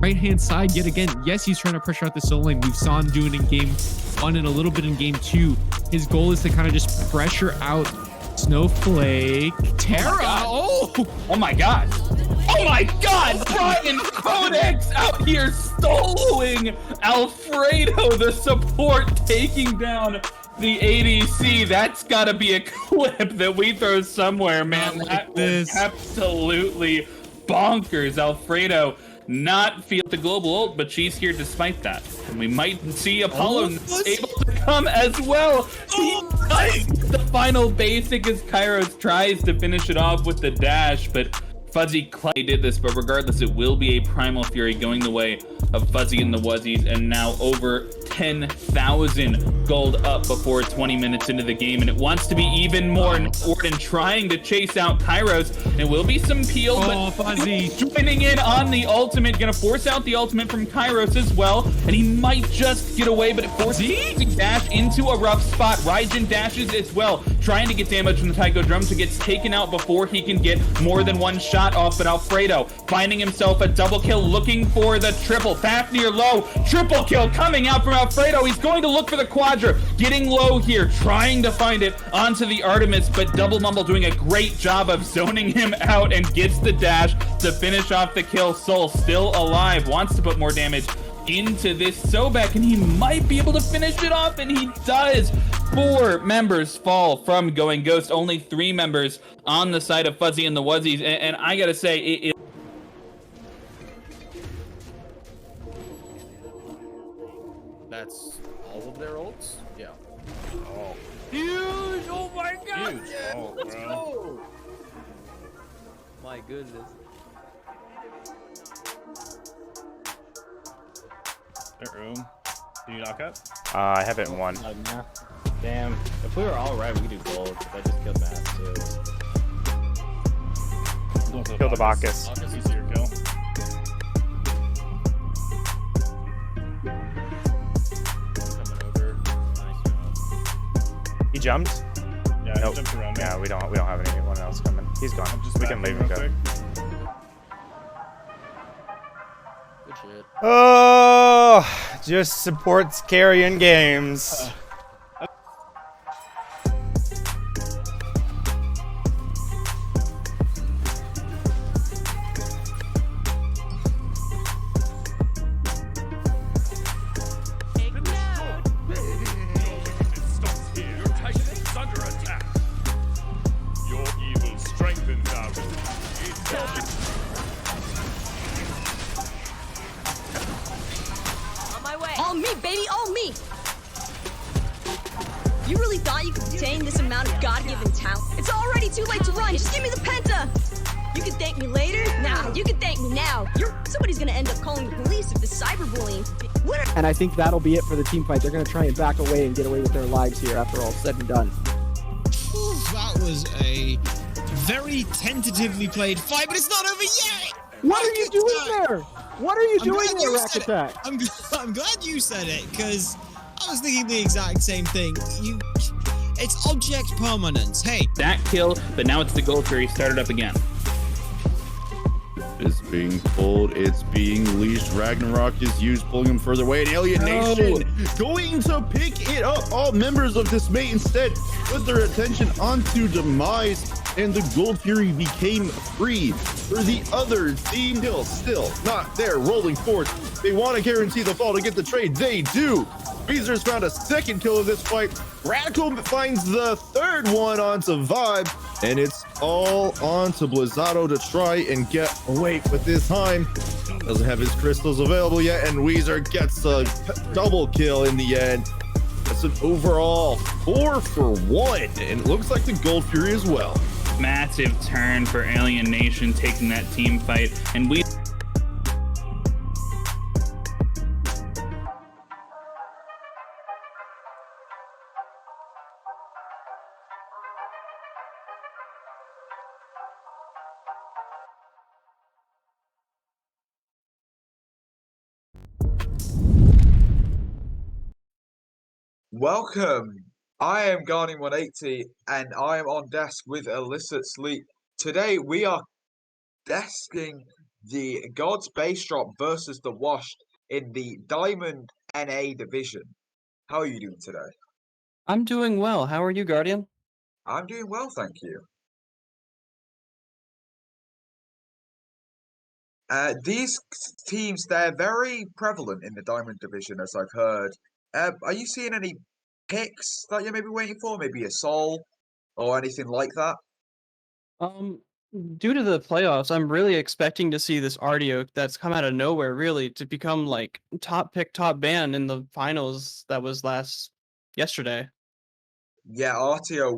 right-hand side yet again. Yes, he's trying to pressure out the solo lane. We saw him do it in game 1 and a little bit in game 2. His goal is to kind of just pressure out Snowflake. Terra. Oh my god. Oh my god. Brian Codex out here soloing Alfredo, the support, taking down the ADC. That's got to be a clip that we throw somewhere, man. That was absolutely bonkers. Alfredo not feel the global ult, but she's here despite that. And we might see Apollo able to come as well. He does the final basic as Kairos tries to finish it off with the dash, but Fuzzy Clay did this, but regardless, it will be a Primal Fury going the way of Fuzzy and the Wuzzies, and now over 10,000 gold up before 20 minutes into the game, and it wants to be even more. Warden trying to chase out Kairos. It will be some peel, but Fuzzy joining in on the ultimate, gonna force out the ultimate from Kairos as well, and he might just get away, but it forces to dash into a rough spot. Raijin dashes as well, trying to get damage from the Taiko Drums, who gets taken out before he can get more than one shot off, but Alfredo finding himself a double kill, looking for the triple. Fafnir low, triple kill coming out from Alfredo. He's going to look for the Quadra, getting low here, trying to find it onto the Artemis, but Double Mumble doing a great job of zoning him out and gets the dash to finish off the kill. Soul still alive, wants to put more damage into this Sobek, and he might be able to finish it off, and he does. 4 members fall from Going Ghost, only 3 members on the side of Fuzzy and the Wuzzies, and I gotta say, That's all of their ults? Yeah. Oh. Huge! Oh my god! Huge. Yes, Oh, let's bro. go! My goodness. That room. Do you knock up? I have it in 1. Nah. Damn. If we were all right, we could do gold. But I just killed Matt too. Kill the Bacchus. Bacchus, easier kill. Coming over. Nice job. He jumped? Yeah, Nope. he jumped around me. Yeah, we don't have anyone else coming. He's gone. I'm just We can leave and go. quick. Good shit. Oh, just supports carrying games. All me, baby, all me! You really thought you could contain this amount of God-given talent? It's already too late to run, just give me the penta! You can thank me later? Nah, you can thank me now. Somebody's gonna end up calling the police if this cyberbullying. And I think that'll be it for the team fight. They're gonna try and back away and get away with their lives here after all said and done. That was a very tentatively played fight, but it's not over yet! What are you doing there? What are you doing there, Rack Attack? I'm glad you said it, because I was thinking the exact same thing. It's object permanence. Hey. That kill, but now it's the Gold Fury started up again. It's being pulled, it's being leashed. Ragnarok is used, pulling him further away. And Alien Nation going to pick it up. All members of this may instead put their attention onto Demise, and the Gold Fury became free. For the other team, still not there, rolling forth. They want to guarantee the fall to get the trade. They do. Beezer's found a second kill of this fight. Radical finds the third one onto Vibe, and it's all onto Blizzato to try and get away. But this time, doesn't have his crystals available yet, and Weezer gets a double kill in the end. That's an overall 4 for 1, and it looks like the Gold Fury as well. Massive turn for Alien Nation taking that team fight, and we Welcome. I am Garney 180 and I am on desk with Illicit Sleep. Today we are desking the Gods Base Drop versus the Washed in the Diamond NA division. How are you doing today? I'm doing well. How are you, Guardian? I'm doing well, thank you. These teams, they're very prevalent in the Diamond division, as I've heard. Are you seeing any picks that you're maybe waiting for? Maybe a Soul or anything like that? Um, Due to the playoffs, I'm really expecting to see this Artio that's come out of nowhere, really, to become like top pick, top ban in the finals that was yesterday. Yeah, Artio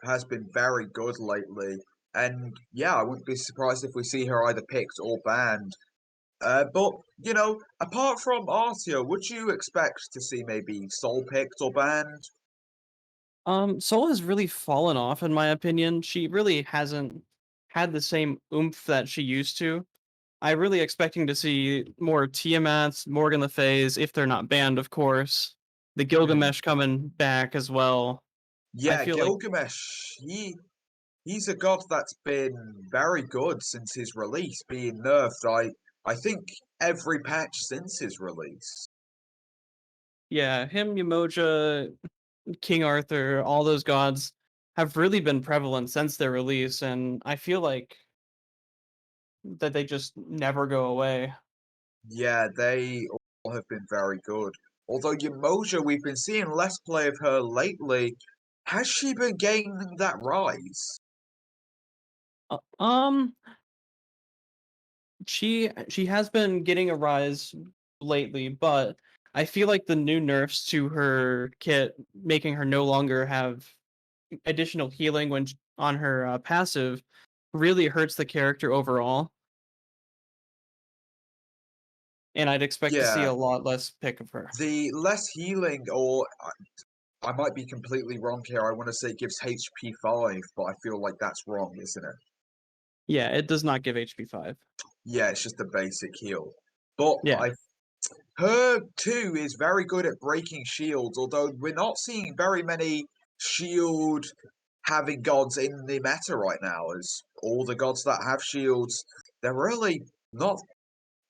has been very good lately, and yeah, I wouldn't be surprised if we see her either picked or banned. But apart from Artio, would you expect to see maybe Soul picked or banned? Soul has really fallen off, in my opinion. She really hasn't had the same oomph that she used to. I'm really expecting to see more Tiamats, Morgan Le Fays, if they're not banned, of course. The Gilgamesh coming back as well. I Yeah, feel like Gilgamesh, he's a god that's been very good since his release, being nerfed. I think every patch since his release. yeah, him, Umoja, King Arthur, all those gods have really been prevalent since their release, and I feel like that they just never go away. Yeah, they all have been very good. Although Yamoja, we've been seeing less play of her lately. Has she been gaining that rise? Uh, um, she has been getting a rise lately, but I feel like the new nerfs to her kit, making her no longer have additional healing when on her passive, really hurts the character overall. And I'd expect to see Yeah, a lot less pick of her. the less healing, or I might be completely wrong here. I want to say it gives HP 5, but I feel like that's wrong, isn't it? Yeah, it does not give HP 5. Yeah, it's just a basic heal. But Yeah. her too is very good at breaking shields, although we're not seeing very many shield having gods in the meta right now, as all the gods that have shields, they're really not,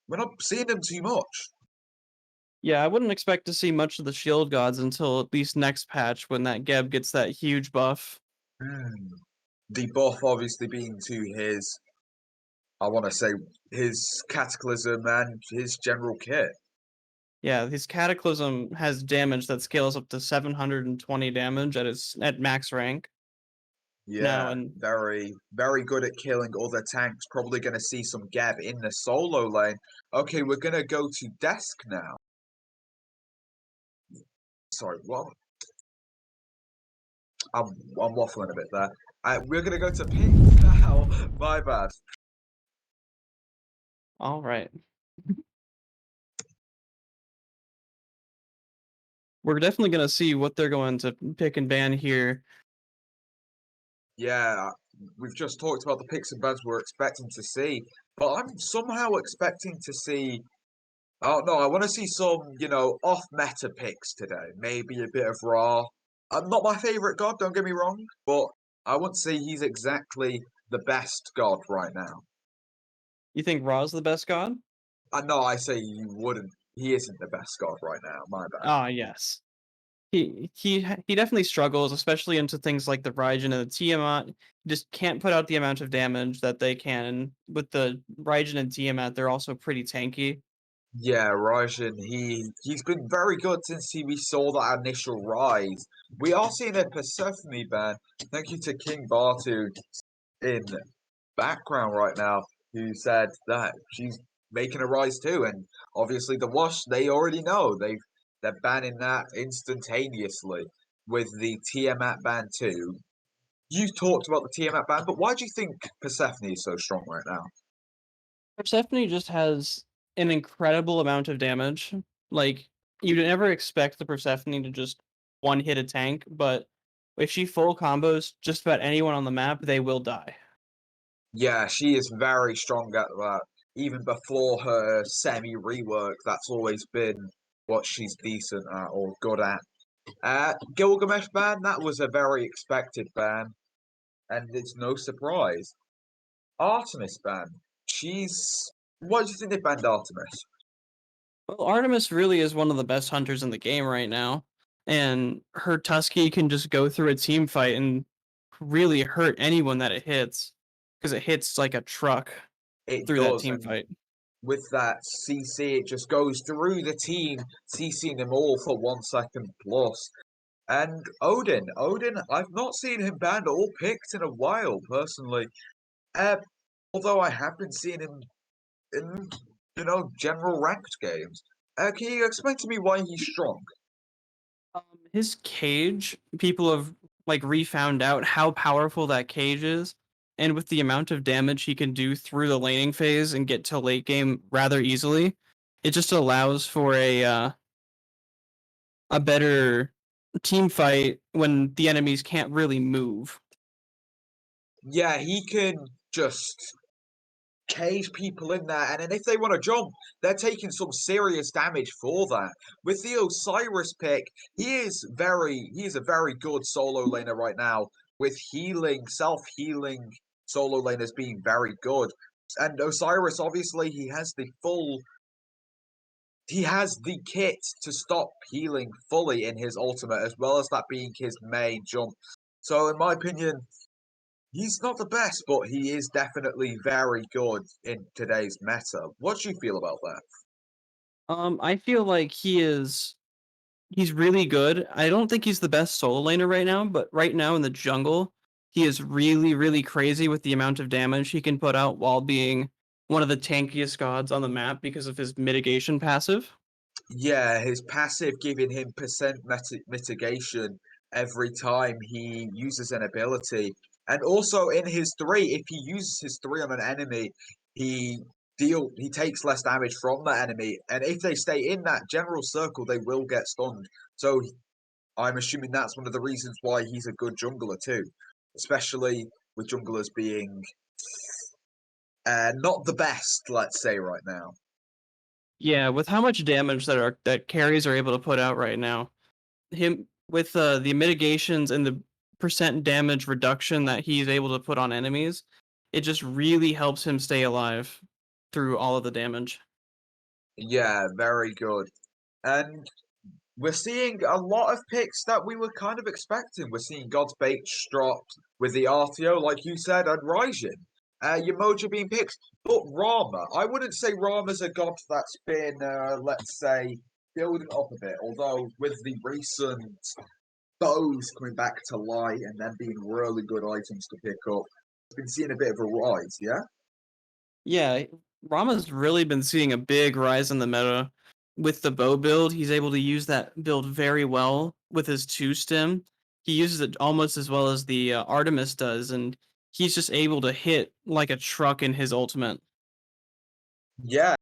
we're not seeing them too much. Yeah, I wouldn't expect to see much of the shield gods until at least next patch when that Geb gets that huge buff. The buff obviously being to his, I want to say, his Cataclysm and his general kit. Yeah, his Cataclysm has damage that scales up to 720 damage at max rank. Now, Yeah, and very, very good at killing other tanks. Probably going to see some Geb in the solo lane. Okay, we're going to go to Desk now. Sorry, what? I'm waffling a bit there. We're going to go to Pick now. My bad. all right. We're definitely going to see what they're going to pick and ban here. Yeah, we've just talked about the picks and bans we're expecting to see, but I'm somehow expecting to see. Oh no, I want to see some, off meta picks today. Maybe a bit of Ra. Not my favorite god, don't get me wrong, but I wouldn't say he's exactly the best god right now. You think Ra's the best god? No, I say you wouldn't. He isn't the best god right now. My bad. Ah, yes. He definitely struggles, especially into things like the Raijin and the Tiamat. Just can't put out the amount of damage that they can. With the Raijin and Tiamat, they're also pretty tanky. Yeah, Rajan, he's been very good since we saw that initial rise. We are seeing a Persephone ban. Thank you to King Bartu in background right now, who said that she's making a rise too. And obviously the Wash, they already know. They're banning that instantaneously with the Tiamat ban too. You talked about the Tiamat ban, but why do you think Persephone is so strong right now? Persephone just has an incredible amount of damage. Like, you'd never expect the Persephone to just one hit a tank, but if she full combos just about anyone on the map, they will die. Yeah, she is very strong at that. Even before her semi rework, that's always been what she's decent at or good at. Gilgamesh ban, that was a very expected ban, and it's no surprise. Artemis ban. she's. Why do you think they banned Artemis? Well, Artemis really is one of the best hunters in the game right now, and her Tusky can just go through a team fight and really hurt anyone that it hits, because it hits like a truck It through that does, team and fight. with that CC, it just goes through the team, CCing them all for 1 second plus. And Odin, I've not seen him banned or picked in a while, personally. Although I have been seeing him in, general ranked games. Can you explain to me why he's strong? His cage, people have like refound out how powerful that cage is, and with the amount of damage he can do through the laning phase and get to late game rather easily, it just allows for a better team fight when the enemies can't really move. Yeah, he can just cage people in there, and then if they want to jump, they're taking some serious damage for that. With the Osiris pick, he is a very good solo laner right now, with healing, self-healing solo laners being very good. And Osiris, obviously, he has the kit to stop healing fully in his ultimate, as well as that being his main jump. So in my opinion, he's not the best, but he is definitely very good in today's meta. What do you feel about that? I feel like he's really good. I don't think he's the best solo laner right now, but right now in the jungle, he is really, really crazy with the amount of damage he can put out while being one of the tankiest gods on the map because of his mitigation passive. Yeah, his passive giving him percent mitigation every time he uses an ability. And also in his three, if he uses his three on an enemy, he he takes less damage from that enemy. And if they stay in that general circle, they will get stunned. So I'm assuming that's one of the reasons why he's a good jungler too, especially with junglers being not the best, let's say, right now. Yeah, with how much damage that carries are able to put out right now, him with the mitigations and the percent damage reduction that he's able to put on enemies, it just really helps him stay alive through all of the damage. Yeah, very good. And we're seeing a lot of picks that we were kind of expecting. We're seeing God's Bait dropped with the RTO, like you said, and Raijin. Yamoja being picked. But Rama, I wouldn't say Rama's a god that's been, let's say, building up a bit. Although with the recent bows coming back to light and them being really good items to pick up, it's been seeing a bit of a rise, yeah? Yeah, Rama's really been seeing a big rise in the meta. With the bow build, he's able to use that build very well with his two stem. He uses it almost as well as the Artemis does, and he's just able to hit like a truck in his ultimate. Yeah,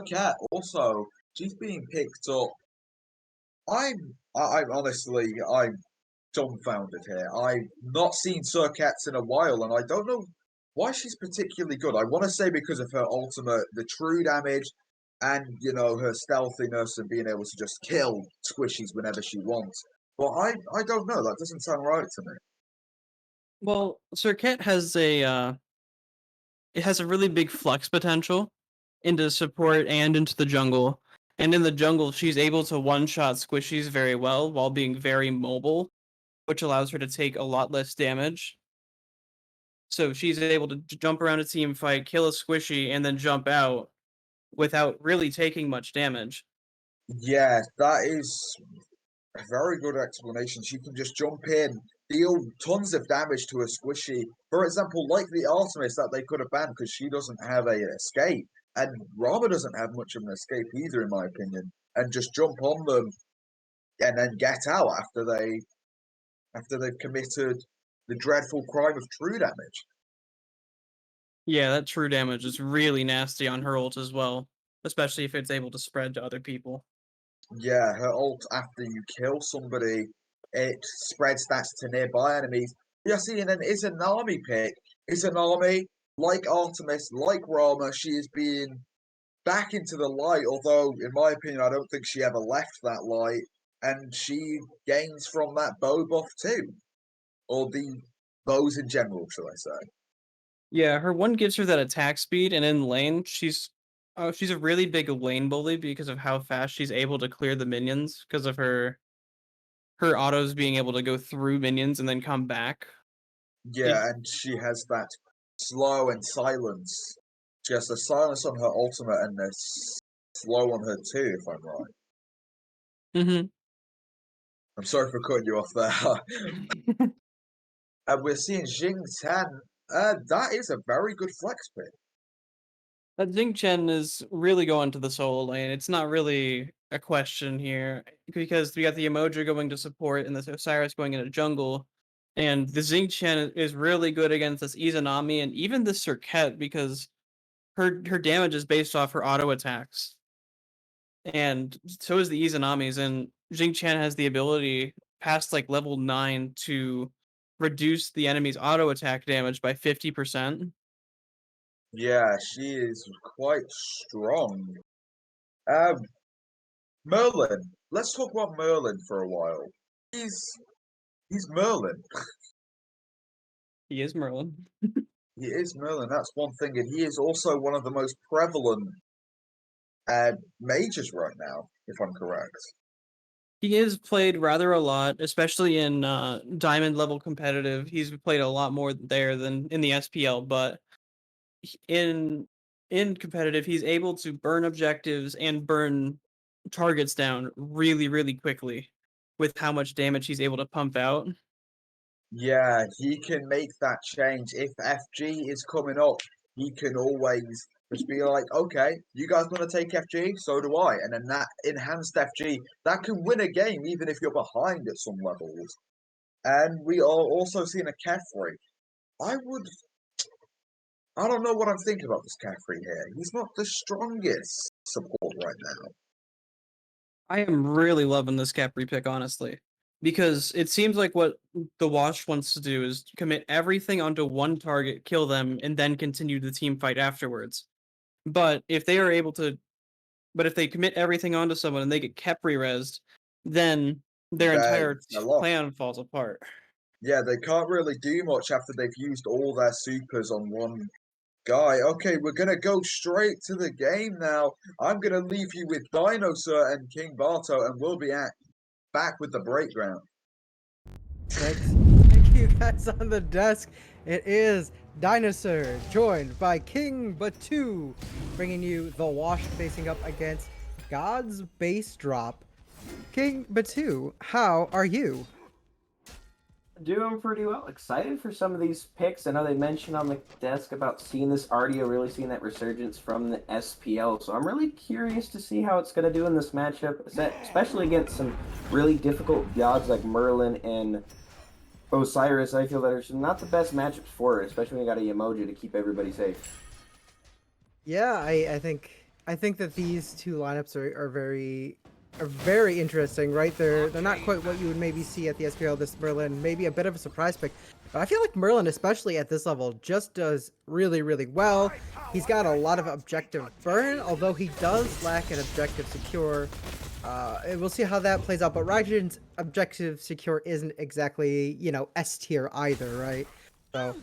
Cat also, she's being picked up. I'm honestly, I'm dumbfounded here. I've not seen Cats in a while, and I don't know why she's particularly good. I want to say because of her ultimate, the true damage, and her stealthiness and being able to just kill squishies whenever she wants. But I don't know. That doesn't sound right to me. Well, Circuit has it has a really big flux potential into support and into the jungle. And in the jungle, she's able to one-shot squishies very well while being very mobile, which allows her to take a lot less damage. So she's able to jump around a team fight, kill a squishy, and then jump out without really taking much damage. Yeah, that is a very good explanation. She can just jump in, deal tons of damage to a squishy. For example, like the Artemis that they could have banned because she doesn't have a escape. And Rama doesn't have much of an escape either, in my opinion. And just jump on them and then get out after they've committed the dreadful crime of true damage. Yeah, that true damage is really nasty on her ult as well, especially if it's able to spread to other people. Yeah, her ult after you kill somebody, it spreads that to nearby enemies. Yeah, see, and then Izanami pick. Izanami, like Artemis, like Rama, she is being back into the light, although, in my opinion, I don't think she ever left that light. And she gains from that bow buff too. Or the bows in general, shall I say. Yeah, her one gives her that attack speed, and in lane, she's a really big lane bully because of how fast she's able to clear the minions because of her autos being able to go through minions and then come back. Yeah, and she has that slow and silence. She has the silence on her ultimate and the slow on her too, if I'm right. Mm-hmm. I'm sorry for cutting you off there. And we're seeing Jing Tan. That is a very good flex pick. That Xing Chen is really going to the solo lane. It's not really a question here because we got the Emoji going to support and the Osiris going into jungle. And the Xing Chen is really good against this Izanami and even the Serket because her damage is based off her auto attacks. And so is the Izanamis. And Xing Chen has the ability past like level 9 to reduce the enemy's auto attack damage by 50%. Yeah, she is quite strong. Merlin. Let's talk about Merlin for a while. He's Merlin. He is Merlin. He is Merlin. That's one thing, and he is also one of the most prevalent mages right now, if I'm correct. He is played rather a lot, especially in diamond level competitive. He's played a lot more there than in the SPL, but in competitive, he's able to burn objectives and burn targets down really, really quickly with how much damage he's able to pump out. Yeah, he can make that change. If FG is coming up, he can always just be like, okay, you guys want to take FG? So do I. And then that enhanced FG, that can win a game even if you're behind at some levels. And we are also seeing a Kefri. I don't know what I'm thinking about this Kefri here. He's not the strongest support right now. I am really loving this Capri pick, honestly, because it seems like what the Wash wants to do is commit everything onto one target, kill them, and then continue the team fight afterwards. But if they are able to, but if they commit everything onto someone and they get Capri rezzed, then their entire plan falls apart. Yeah, they can't really do much after they've used all their supers on one guy. Okay, we're gonna go straight to the game now. I'm gonna leave you with Dinosaur and King Barto, and we'll be back with the breakdown. Thank you guys on the desk. It is Dinosaur joined by King Batu, bringing you the Wash facing up against God's Base Drop. King Batu, how are you? Doing pretty well. Excited for some of these picks. I know they mentioned on the desk about seeing this RDO, really seeing that resurgence from the SPL. So I'm really curious to see how it's going to do in this matchup, especially against some really difficult gods like Merlin and Osiris. I feel that are not the best matchups for it, especially when you got a emoji to keep everybody safe. Yeah, I think that these two lineups are very interesting, right? They're not quite what you would maybe see at the SPL. This Merlin, maybe a bit of a surprise pick, but I feel like Merlin, especially at this level, just does really, really well. He's got a lot of objective burn, although he does lack an objective secure. And we'll see how that plays out, but Raijin's objective secure isn't exactly, S tier either, right? So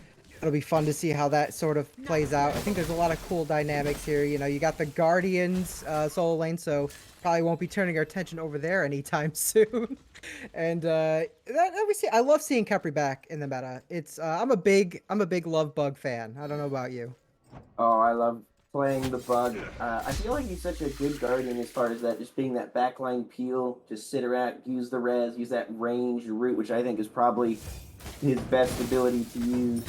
it'll be fun to see how that sort of plays out. I think there's a lot of cool dynamics here. You got the Guardians solo lane, so probably won't be turning our attention over there anytime soon. And I love seeing Capri back in the meta. It's I'm a big Love Bug fan. I don't know about you. Oh, I love playing the bug. I feel like he's such a good guardian as far as that, just being that backline peel, just sit around, use the res, use that range route, which I think is probably his best ability to use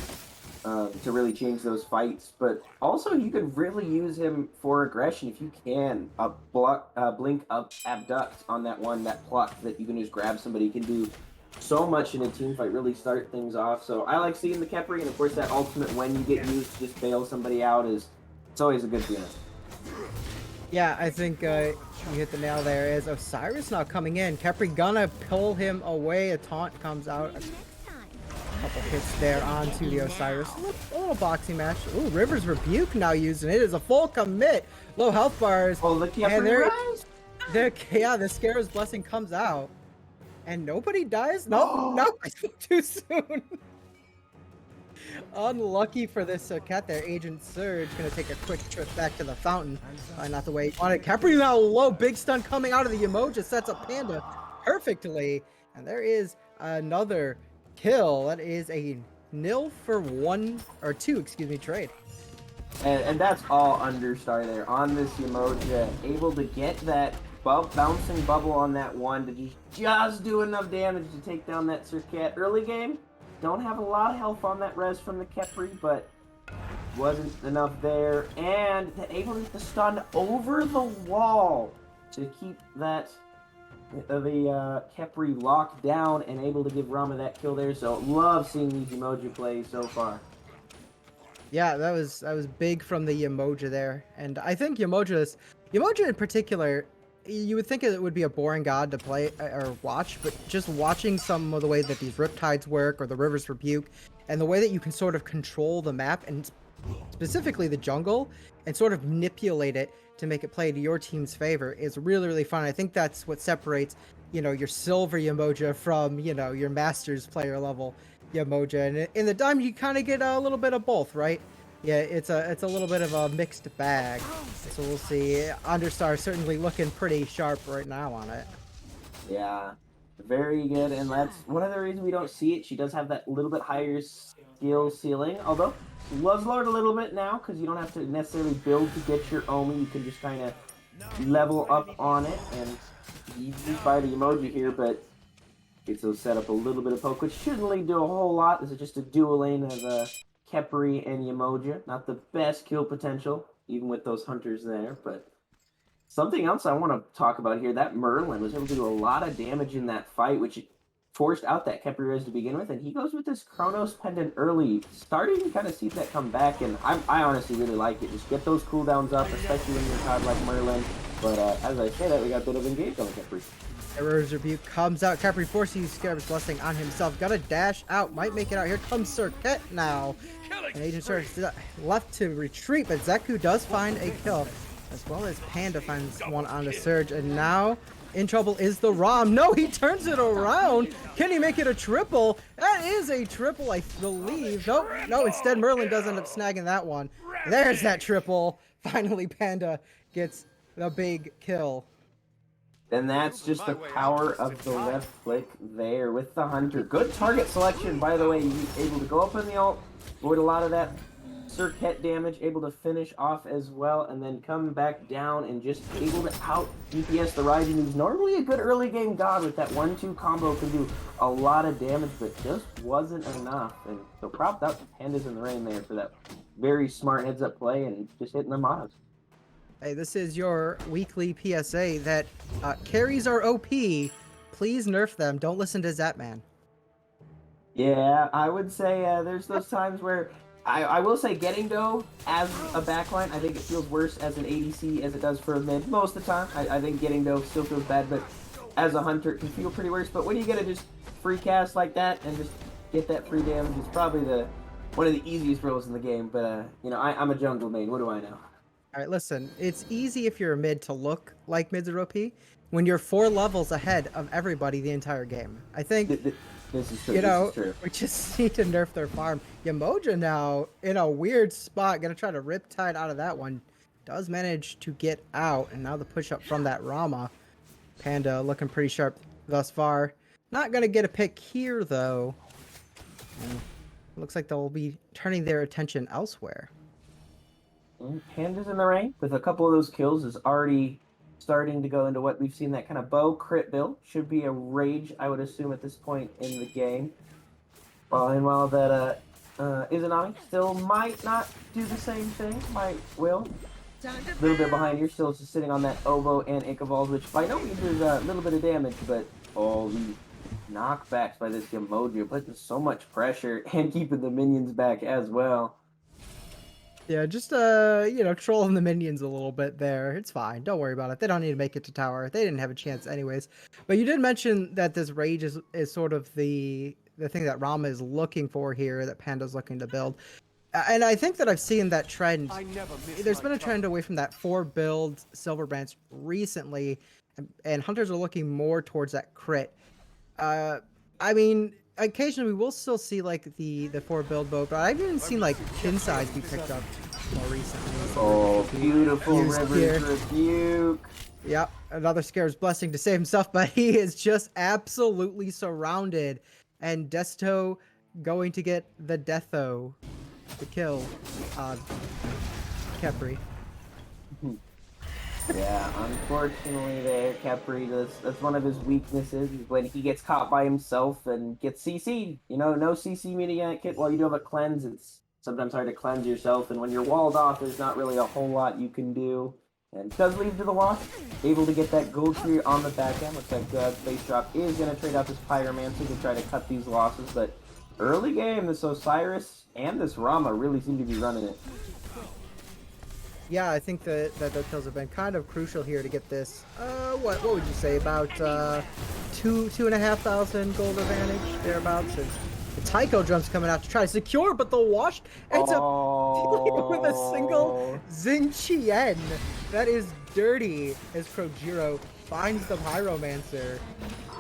to really change those fights. But also, you could really use him for aggression if you can. Blink up, abduct on that pluck that you can just grab somebody. You can do so much in a team fight, really start things off. So I like seeing the Kepri, and of course that ultimate when you get used to just bail somebody out it's always a good feeling. Yeah, I think you hit the nail there. As Osiris now coming in, Kepri gonna pull him away. A taunt comes out. A couple hits there onto the Osiris. A little boxing match. Ooh, River's Rebuke now using it as a full commit. Low health bars. Oh, the Kepri rise? Yeah, the Scarab's Blessing comes out. And nobody dies? No, I spoke too soon. Unlucky for this cat there. Agent Surge gonna take a quick trip back to the fountain. Not the way he wanted. Capri now low. Big stun coming out of the Emoji sets up Panda perfectly. And there is another kill. That is a 0-for-1 or 2, excuse me, trade. And that's all Understar there on this Yemoja, able to get that bouncing bubble on that one to just do enough damage to take down that Circuit. Early game, don't have a lot of health on that res from the Kepri, but wasn't enough there. And able to get the stun over the wall to keep that the Kepri locked down and able to give Rama that kill there. So love seeing these Emoji plays so far. Yeah, that was big from the Yemoja there, and I think Yemoja in particular, you would think it would be a boring god to play or watch, but just watching some of the way that these Riptides work or the River's Rebuke, and the way that you can sort of control the map and specifically the jungle and sort of manipulate it to make it play to your team's favor is really, really fun. I think that's what separates, your silver Yemoja from, your Masters player level Yemoja. And in the diamond, you kind of get a little bit of both, right? Yeah, it's a little bit of a mixed bag. So we'll see. Understar certainly looking pretty sharp right now on it. Yeah, very good, and that's one of the reasons we don't see it. She does have that little bit higher skill ceiling, although she was lowered a little bit now because you don't have to necessarily build to get your Omi. You can just kind of level up on it, and you just buy the Emoji here, but gets those set up a little bit of poke, which shouldn't lead to a whole lot. This is just a dual lane of Kepri and Yemoja. Not the best kill potential, even with those hunters there, but something else I want to talk about here, that Merlin was able to do a lot of damage in that fight, which forced out that Kepri res to begin with, and he goes with this Chronos Pendant early, starting to kind of see that come back, and I honestly really like it. Just get those cooldowns up, especially when you're a god like Merlin, but as I say that, we got a bit of engage on the Kepri. Error's Rebuke comes out. Capri forcing Scarab's Blessing on himself. Gotta dash out. Might make it out. Here comes Circuit now. And Agent Surge left to retreat, but Zeku does find a kill. As well as Panda finds one on the Surge. And now in trouble is the Rom. No, he turns it around. Can he make it a triple? That is a triple, I believe. Nope. No, instead Merlin does end up snagging that one. There's that triple. Finally, Panda gets the big kill. And that's just the power of the left click there with the Hunter. Good target selection, by the way. He's able to go up in the ult, avoid a lot of that Circuit damage, able to finish off as well, and then come back down and just able to out DPS the Raijin, who's normally a good early game god with that 1-2 combo, can do a lot of damage, but just wasn't enough. And so propped out the Pandas in the rain there for that very smart heads up play and just hitting the monos. Hey, this is your weekly PSA that carries are OP. Please nerf them. Don't listen to Zapman. Yeah, I would say there's those times where I will say getting though as a backline, I think it feels worse as an ADC as it does for a mid most of the time. I think getting though still feels bad, but as a hunter it can feel pretty worse. But when you get to just free cast like that and just get that free damage, it's probably one of the easiest roles in the game. But I'm a jungle main. What do I know? All right, listen. It's easy if you're a mid to look like mids are OP when you're 4 levels ahead of everybody the entire game. I think this is true. We just need to nerf their farm. Yemoja now in a weird spot, gonna try to Riptide out of that one. Does manage to get out, and now the push up from that Rama. Panda looking pretty sharp thus far. Not gonna get a pick here though. And looks like they'll be turning their attention elsewhere. Pandas in the rain with a couple of those kills is already starting to go into what we've seen, that kind of bow crit build. Should be a rage, I would assume, at this point in the game. While that Izanami still might not do the same thing, will. A little bit behind here, still just sitting on that Oboe and Inkavalls, which by no means is a little bit of damage, but these knockbacks by this Yemoja putting so much pressure and keeping the minions back as well. Yeah, just trolling the minions a little bit there. It's fine. Don't worry about it. They don't need to make it to tower. They didn't have a chance anyways. But you did mention that this rage is sort of the thing that Rama is looking for here, that Panda's looking to build. And I think that I've seen that trend. There's been a trend away from that 4 build silver branch recently, and hunters are looking more towards that crit. I mean, occasionally we will still see like the 4 build boat, but I've even seen like pin size be picked up more recently. So Oh, beautiful used Rivers here. rebuke. Yep, another Scare's blessing to save himself, but he is just absolutely surrounded. And Desto going to get the Deatho to kill Kepri. Yeah, unfortunately there, Kepri, that's one of his weaknesses, is when he gets caught by himself and gets CC'd. You know, no CC media kit. While you do have a cleanse, it's sometimes hard to cleanse yourself, and when you're walled off, there's not really a whole lot you can do. And does lead to the wash, able to get that gold tree on the back end. Looks like Space Drop is going to trade out this Pyromancer to try to cut these losses, but early game, this Osiris and this Rama really seem to be running it. Yeah, I think that those kills have been kind of crucial here to get this. What would you say, about 2,500 gold advantage thereabouts? And the Tycho drum's coming out to try to secure, but the wash ends up dealing with a single Xingqian. That is dirty as Krojiro finds the Pyromancer.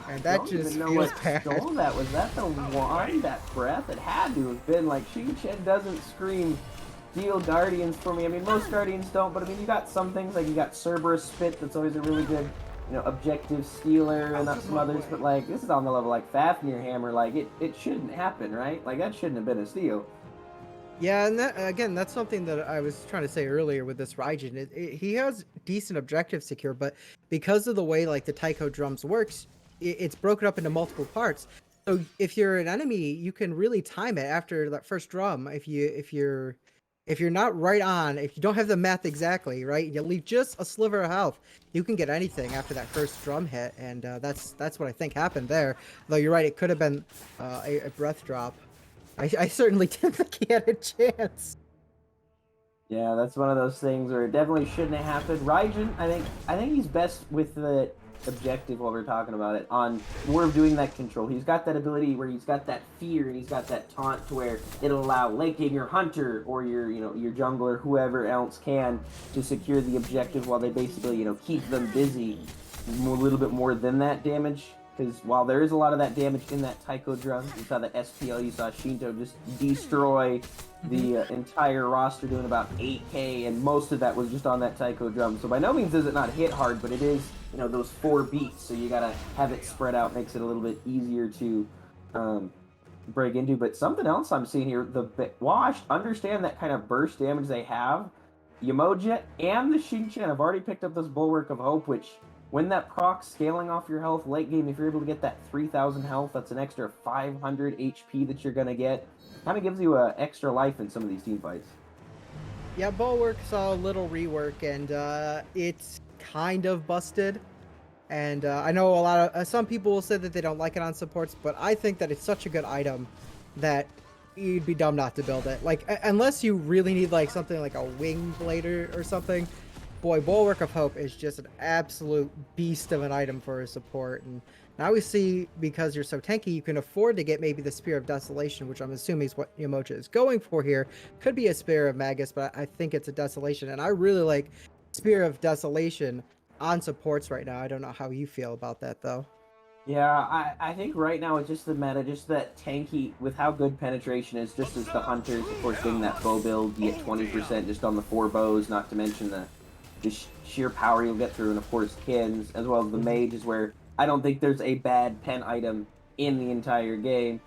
And that just feels bad. Stole that. Was that the one, that breath? It had to have been. Like, Xingqian doesn't scream deal Guardians for me. I mean, most Guardians don't, but I mean, you got some things, like you got Cerberus Spit, that's always a really good, you know, objective stealer, and some others, but like, this is on the level like Fafnir Hammer, like, it shouldn't happen, right? Like, that shouldn't have been a steal. Yeah, and that, again, that's something that I was trying to say earlier with this Raijin. He has decent objectives secure, but because of the way like the Tycho drums works, it's broken up into multiple parts. So if you're an enemy, you can really time it after that first drum. If you're not right on, if you don't have the math exactly, right, you leave just a sliver of health, you can get anything after that first drum hit, and that's what I think happened there. Though you're right, it could have been a breath drop. I certainly didn't think he had a chance. Yeah, that's one of those things where it definitely shouldn't have happened. Raijin, I think he's best with the objective while we're talking about it, on more of doing that control. He's got that ability where he's got that fear and he's got that taunt to where it'll allow late game your hunter or your jungler, whoever else can, to secure the objective while they basically, keep them busy a little bit more than that damage. Because while there is a lot of that damage in that Tycho drum, you saw the SPL, you saw Shinto just destroy the entire roster, doing about 8k, and most of that was just on that Tycho drum. So by no means does it not hit hard, but it is, those 4 beats, so you gotta have it spread out, makes it a little bit easier to break into. But something else I'm seeing here, the Washed understand that kind of burst damage they have. Yamoja and the Xingqian have already picked up this Bulwark of Hope, which, when that proc scaling off your health late game, if you're able to get that 3,000 health, that's an extra 500 HP that you're gonna get. Kind of gives you extra life in some of these team fights. Yeah, Bulwark saw a little rework, and it's kind of busted. And I know a lot of some people will say that they don't like it on supports, but I think that it's such a good item that you'd be dumb not to build it. Like, unless you really need like something like a wing blader or something. Boy, Bulwark of Hope is just an absolute beast of an item for a support. And now we see, because you're so tanky, you can afford to get maybe the Spear of Desolation, which I'm assuming is what Yamoja is going for here. Could be a Spear of Magus, but I think it's a Desolation. And I really like Spear of Desolation on supports right now. I don't know how you feel about that, though. Yeah, I think right now it's just the meta, just that tanky, with how good penetration is, just as the Hunters, of course, getting that bow build, you get 20% just on the 4 bows, not to mention the sheer power you'll get through, and of course Kins, as well as the Mage, is where I don't think there's a bad pen item in the entire game.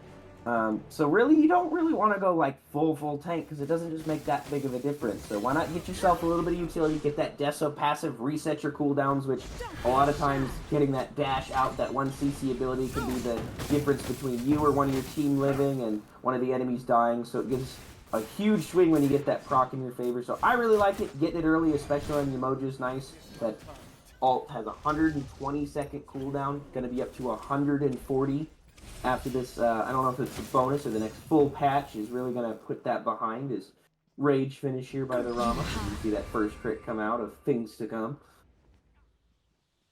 So really, you don't really want to go like full tank, because it doesn't just make that big of a difference. So why not get yourself a little bit of utility, get that Deso passive, reset your cooldowns, which a lot of times getting that dash out, that 1 CC ability, can be the difference between you or one of your team living and one of the enemies dying. So it gives a huge swing when you get that proc in your favor. So I really like it. Getting it early, especially on Yamoja, is nice. That alt has a 120-second cooldown, going to be up to 140 after this. I don't know if it's a bonus or the next full patch is really going to put that behind his rage finish here by the Rama. You see that first crit come out of things to come.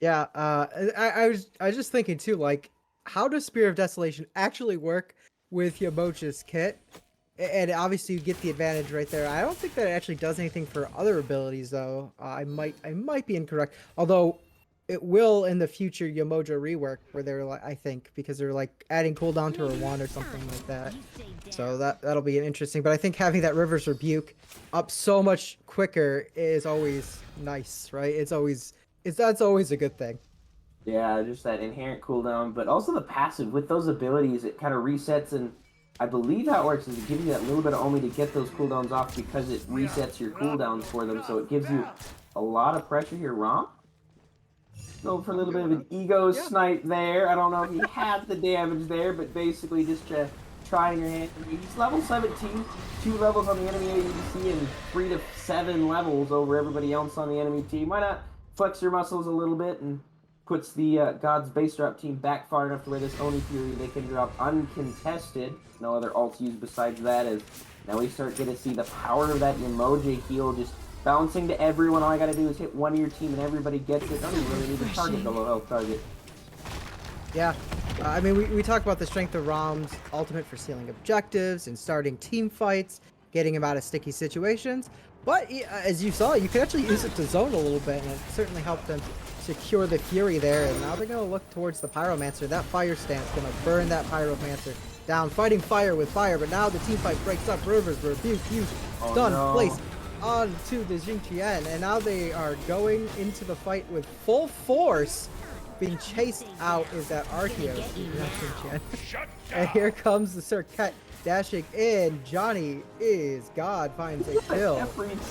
Yeah, I was just thinking too, like, how does Spear of Desolation actually work with Yamoja's kit? And obviously you get the advantage right there. I don't think that it actually does anything for other abilities, though. I might be incorrect. Although it will in the future Yamoja rework where they're like, I think, because they're like adding cooldown to her wand or something like that. So that'll be interesting. But I think having that River's Rebuke up so much quicker is always nice, right? That's always a good thing. Yeah, just that inherent cooldown, but also the passive. With those abilities, it kind of resets, and I believe how it works is it gives you that little bit of Omi to get those cooldowns off because it resets your cooldowns for them, so it gives you a lot of pressure here. Rom? Go for a little bit of an ego snipe there. I don't know if he had the damage there, but basically just trying your hand. He's level 17, 2 levels on the enemy ADC, and 3 to 7 levels over everybody else on the enemy team. Why not flex your muscles a little bit and puts the God's base drop team back far enough to where this Oni Fury they can drop uncontested. No other ults used besides that. As now we start getting to see the power of that Emoji heal just bouncing to everyone. All I gotta do is hit one of your team and everybody gets it. I don't even really need to target the low health target. Yeah, I mean, we talk about the strength of Rom's ultimate for sealing objectives and starting team fights, getting him out of sticky situations. But as you saw, you could actually use it to zone a little bit, and it certainly helped them secure the Fury there. And now they're going to look towards the Pyromancer. That Fire Stance going to burn that Pyromancer down, fighting fire with fire. But now the team fight breaks up. Rivers Rebuke, huge stun placed onto the Jing Qian, and now they are going into the fight with full force. Being chased out is that Arceus. And here comes the Circuit dashing in. Johnny is God, finds a kill.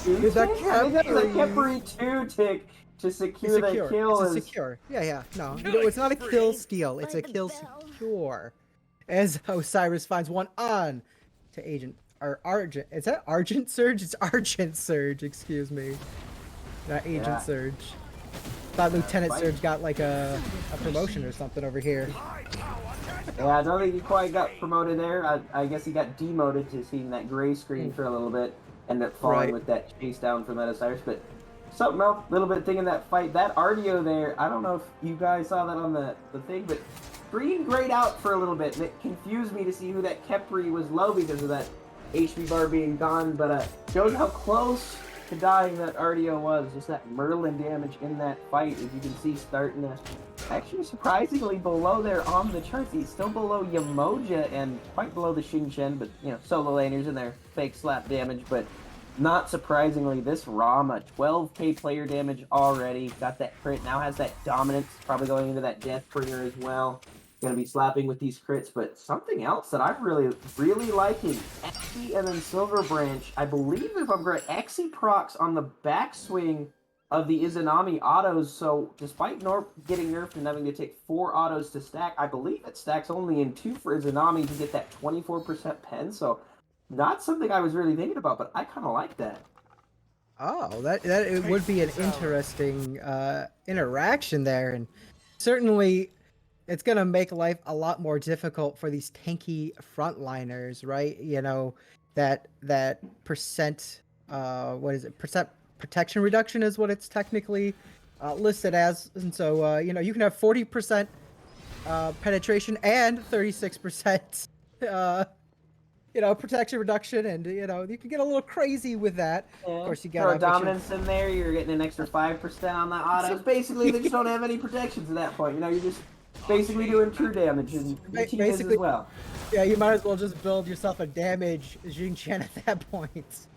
Is that Kepri 2 tick to secure that kill? It's a secure. Yeah. No, it's not a kill steal. It's a kill secure. As Osiris finds one on to Agent or Argent. Is that Argent Surge? It's Argent Surge. Excuse me. Not Agent Surge. Thought Lieutenant Surge got like a promotion or something over here. Yeah, I don't think he quite got promoted there. I guess he got demoted to seeing that gray screen for a little bit. Ended up falling with that chase down from that Osiris. But something else, little bit thing in that fight. That Ardio there, I don't know if you guys saw that on the thing, but green grayed out for a little bit. And it confused me to see who that Kepri was low because of that HP bar being gone. But shows how close to dying that Ardio was. Just that Merlin damage in that fight, as you can see, starting to actually surprisingly below there on the charts. He's still below Yamoja and quite below the Xingqian, but you know, solo laners and their fake slap damage. But not surprisingly, this Rama 12k player damage already. Got that crit, now has that dominance, probably going into that Deathbringer as well. Gonna be slapping with these crits, but something else that I'm really liking, Exi and then Silver Branch. I believe, if I'm correct, Exi procs on the backswing of the Izanami autos, so despite getting nerfed and having to take 4 autos to stack, I believe it stacks only in 2 for Izanami to get that 24% pen, so not something I was really thinking about, but I kind of like that. Oh, that it would be an interesting interaction there, and certainly it's gonna make life a lot more difficult for these tanky frontliners, right? You know, that percent, what is it? Percent protection reduction is what it's technically listed as, and so you know, you can have 40% penetration and 36% you know, protection reduction, and you know, you can get a little crazy with that. Yeah. Of course, you got got dominance in there. You're getting an extra 5% on that auto. So basically, they just don't have any protections at that point. You know, you're just basically doing true damage, and your team is as well. Yeah, you might as well just build yourself a damage Xingqian at that point.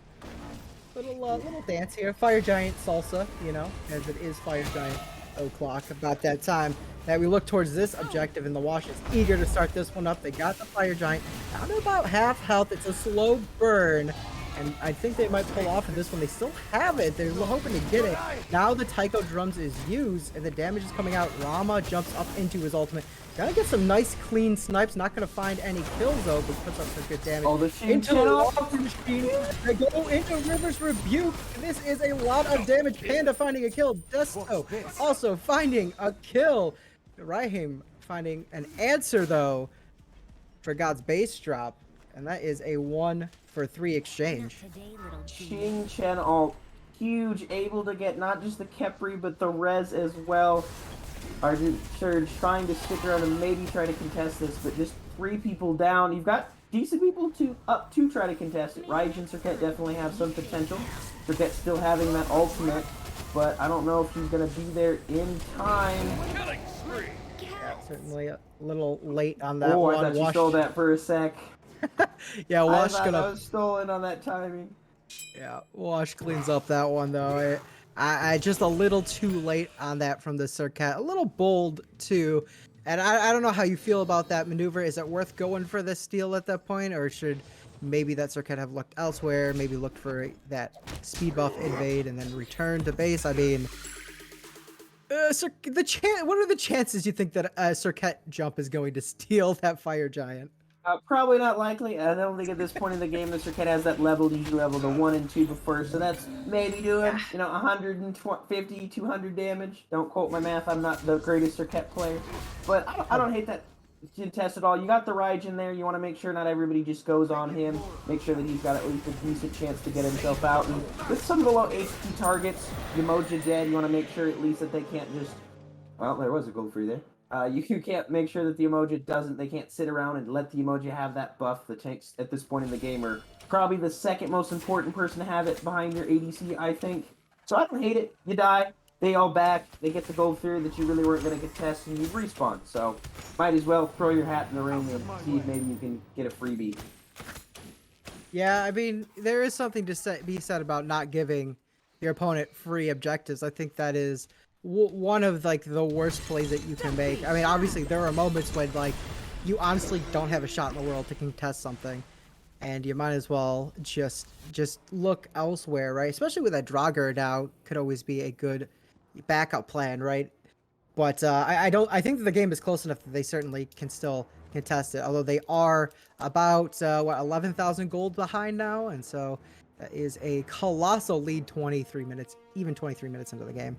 Little dance here, Fire Giant salsa, you know, as it is Fire Giant o'clock about that time that we look towards this objective, and the Wash is eager to start this one up. They got the Fire Giant down to about half health. It's a slow burn, and I think they might pull off of this one. They still have it. They're hoping to get it. Now the Taiko drums is used, and the damage is coming out. Rama jumps up into his ultimate. Gotta get some nice clean snipes. Not gonna find any kills though, but puts up some good damage. Oh, the into the water machine. They go into River's Rebuke. This is a lot of damage. Panda finding a kill. Desto also finding a kill. Raheem finding an answer though for God's base drop, and that is a 1-for-3 exchange. Xingqian ult, huge, able to get not just the Kepri but the res as well. Argent Surge trying to stick around and maybe try to contest this, but just 3 people down. You've got decent people up to try to contest it. Rage and Circuit definitely have some potential. Circuit still having that ultimate. but I don't know if he's gonna be there in time. Yeah, certainly a little late on that Oh, one. I thought you Wash. stole that for a sec. Yeah, I Wash thought I gonna. was stolen on that timing. Yeah, Wash cleans up that one though. I just a little too late on that from the Circuit. A little bold too. And I don't know how you feel about that maneuver. Is it worth going for the steal at that point, or should maybe that Circuit have looked elsewhere? Maybe looked for that speed buff invade and then return to base. I mean, what are the chances you think that a Circuit jump is going to steal that fire giant? Probably not likely. I don't think at this point in the game the Circuit has that leveled, usually level the 1 and 2 before, so that's maybe doing, 150, 200 damage. Don't quote my math, I'm not the greatest Circuit player. But I don't hate that test at all. You got the Rage in there, you want to make sure not everybody just goes on him. Make sure that he's got at least a decent chance to get himself out. And with some of the low HP targets, Yamoja dead, you want to make sure at least that they can't just... Well, there was a gold free there. You can't make sure that the emoji they can't sit around and let the emoji have that buff. The tanks at this point in the game are probably the second most important person to have it behind your ADC, I think. So I don't hate it. You die, they all back, they get the gold theory that you really weren't going to get tested, and you respawn. So might as well throw your hat in the ring and see if maybe you can get a freebie. Yeah, I mean, there is something to be said about not giving your opponent free objectives. I think that is one of like the worst plays that you can make. I mean, obviously there are moments when like you honestly don't have a shot in the world to contest something, and you might as well just look elsewhere, right? Especially with that Draugr now, could always be a good backup plan, right? But I think that the game is close enough that they certainly can still contest it. Although they are about 11,000 gold behind now, and so that is a colossal lead. 23 minutes, even 23 minutes into the game.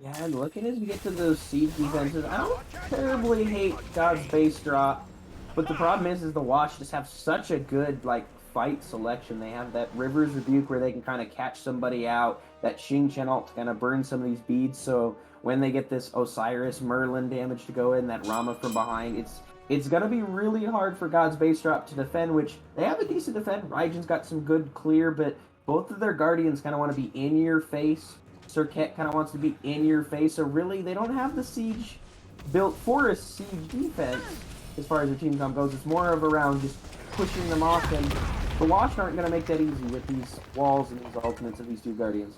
Yeah, and looking as we get to those siege defenses, I don't terribly hate God's base drop, but the problem is the Wash just have such a good like fight selection. They have that River's Rebuke where they can kind of catch somebody out, that Xing Chen ult to kind of burn some of these beads, so when they get this Osiris Merlin damage to go in, that Rama from behind, it's gonna be really hard for God's base drop to defend, which they have a decent defend. Raijin's got some good clear, but both of their Guardians kind of want to be in your face. Circuit kind of wants to be in your face, so really they don't have the siege built for a siege defense as far as their team comp goes. It's more of around just pushing them off, and the Wash aren't going to make that easy with these walls and these ultimates of these two Guardians.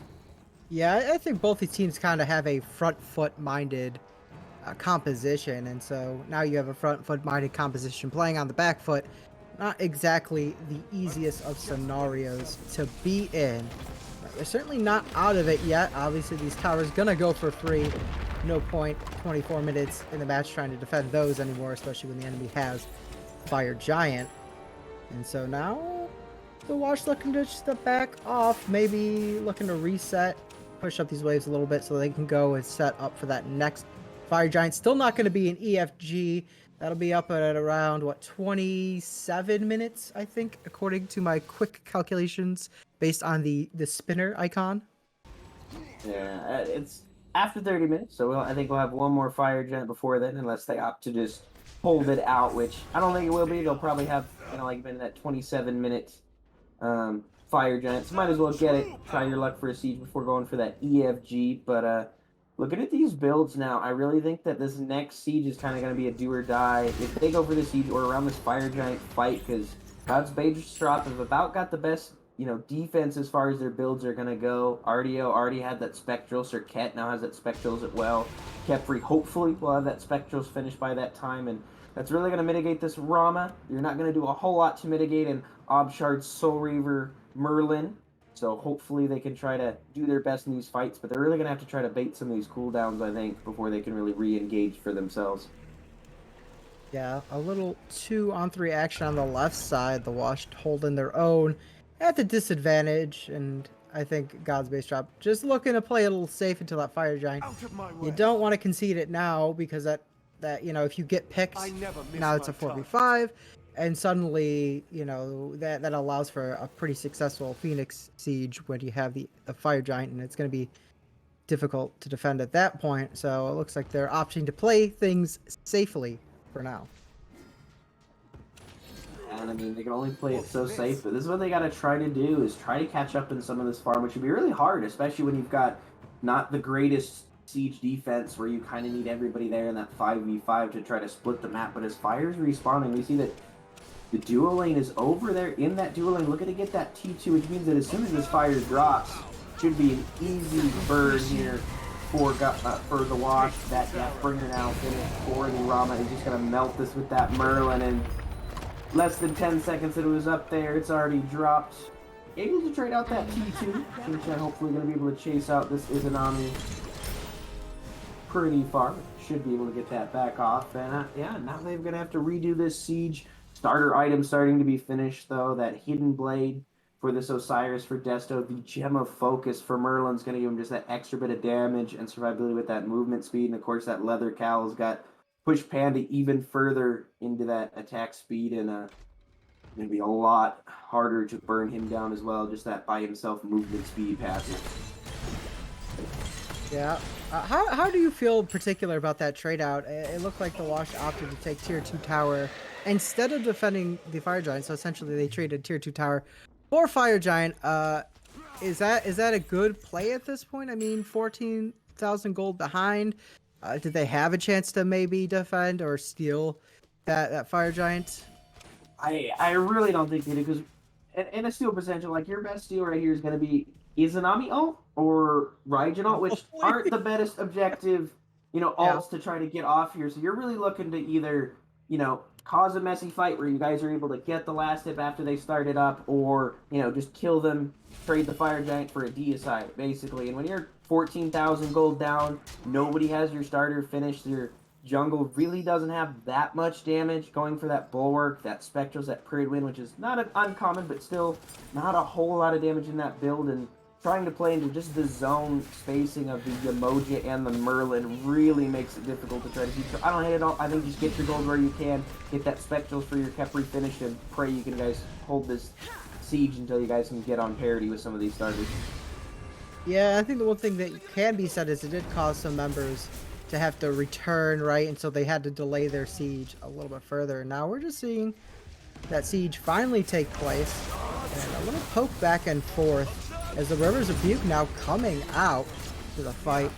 Yeah, I think both these teams kind of have a front foot minded composition, and so now you have a front foot minded composition playing on the back foot. Not exactly the easiest of scenarios to be in. They're certainly not out of it yet. Obviously, these towers gonna go for free. No point 24 minutes in the match trying to defend those anymore, especially when the enemy has Fire Giant. And so now the Wash looking to step back off, maybe looking to reset, push up these waves a little bit so they can go and set up for that next Fire Giant. Still not going to be an EFG. That'll be up at around, what, 27 minutes, I think, according to my quick calculations based on the spinner icon. Yeah, it's after 30 minutes, so I think we'll have one more Fire Giant before then, unless they opt to just hold it out, which I don't think it will be. They'll probably have, like been that 27-minute Fire Giant, so might as well get it. Try your luck for a siege before going for that EFG, but looking at these builds now, I really think that this next siege is kind of going to be a do or die. If they go for the siege or around this Fire Giant fight, because God's Base Drop have about got the best, defense as far as their builds are going to go. RDO already had that Spectral. Circuit now has that Spectrals as well. Kepri hopefully will have that Spectrals finished by that time, and that's really going to mitigate this Rama. You're not going to do a whole lot to mitigate an Obshard, Soul Reaver, Merlin. So hopefully they can try to do their best in these fights, but they're really going to have to try to bait some of these cooldowns, I think, before they can really re-engage for themselves. Yeah, a little 2-on-3 action on the left side. The Wash holding their own at the disadvantage, and I think God's Base Drop just looking to play a little safe until that Fire Giant. You don't want to concede it now, because that if you get picked, now it's a 4v5, and suddenly that allows for a pretty successful Phoenix siege when you have the Fire Giant, and it's going to be difficult to defend at that point. So it looks like they're opting to play things safely for now. man. I mean, they can only play it so safe, but this is what they got to try to do, is try to catch up in some of this farm, which would be really hard, especially when you've got not the greatest siege defense where you kind of need everybody there in that 5v5 to try to split the map. But as Fire's respawning, we see that the duo lane is over there in that duo lane, looking to get that T2, which means that as soon as this Fire drops, should be an easy burn here for the wash. That Deathbringer now finished for the Rama is just going to melt this with that Merlin, and less than 10 seconds that it was up there, it's already dropped. Able to trade out that T2. Shin-Chan hopefully going to be able to chase out this Izanami pretty far. Should be able to get that back off. And yeah, now they're going to have to redo this siege. Starter item starting to be finished, though. That Hidden Blade for this Osiris for Desto. The Gem of Focus for Merlin's going to give him just that extra bit of damage and survivability with that movement speed. And of course, that Leather Cowl's got push Panda even further into that attack speed, and going to be a lot harder to burn him down as well. Just that by himself movement speed passive. Yeah. How do you feel particular about that trade out? It looked like the Wash opted to take tier 2 tower instead of defending the Fire Giant. So essentially they traded tier 2 tower for Fire Giant. Is that a good play at this point? I mean, 14,000 gold behind. Did they have a chance to maybe defend or steal that Fire Giant? I really don't think they did, because in a steal potential, like, your best steal right here is going to be Izanami ult or Raijin ult, which aren't the best objective, ults to try to get off here. So you're really looking to either, cause a messy fight where you guys are able to get the last hit after they started up, or, just kill them, trade the Fire Giant for a deicide, basically. And when you're 14,000 gold down, nobody has your starter finished, your jungle really doesn't have that much damage, going for that Bulwark, that Spectrals, that Period Wind, which is not an uncommon, but still not a whole lot of damage in that build, and trying to play into just the zone spacing of the Yamoja and the Merlin really makes it difficult to try to keep. I don't hate it all. I think just get your gold where you can, get that Spectrals for your Kepri finished, and pray you can guys hold this siege until you guys can get on parity with some of these starters. Yeah, I think the one thing that can be said is it did cause some members to have to return, right? And so they had to delay their siege a little bit further. Now we're just seeing that siege finally take place, and a little poke back and forth as the Rivers of Buke now coming out to the fight.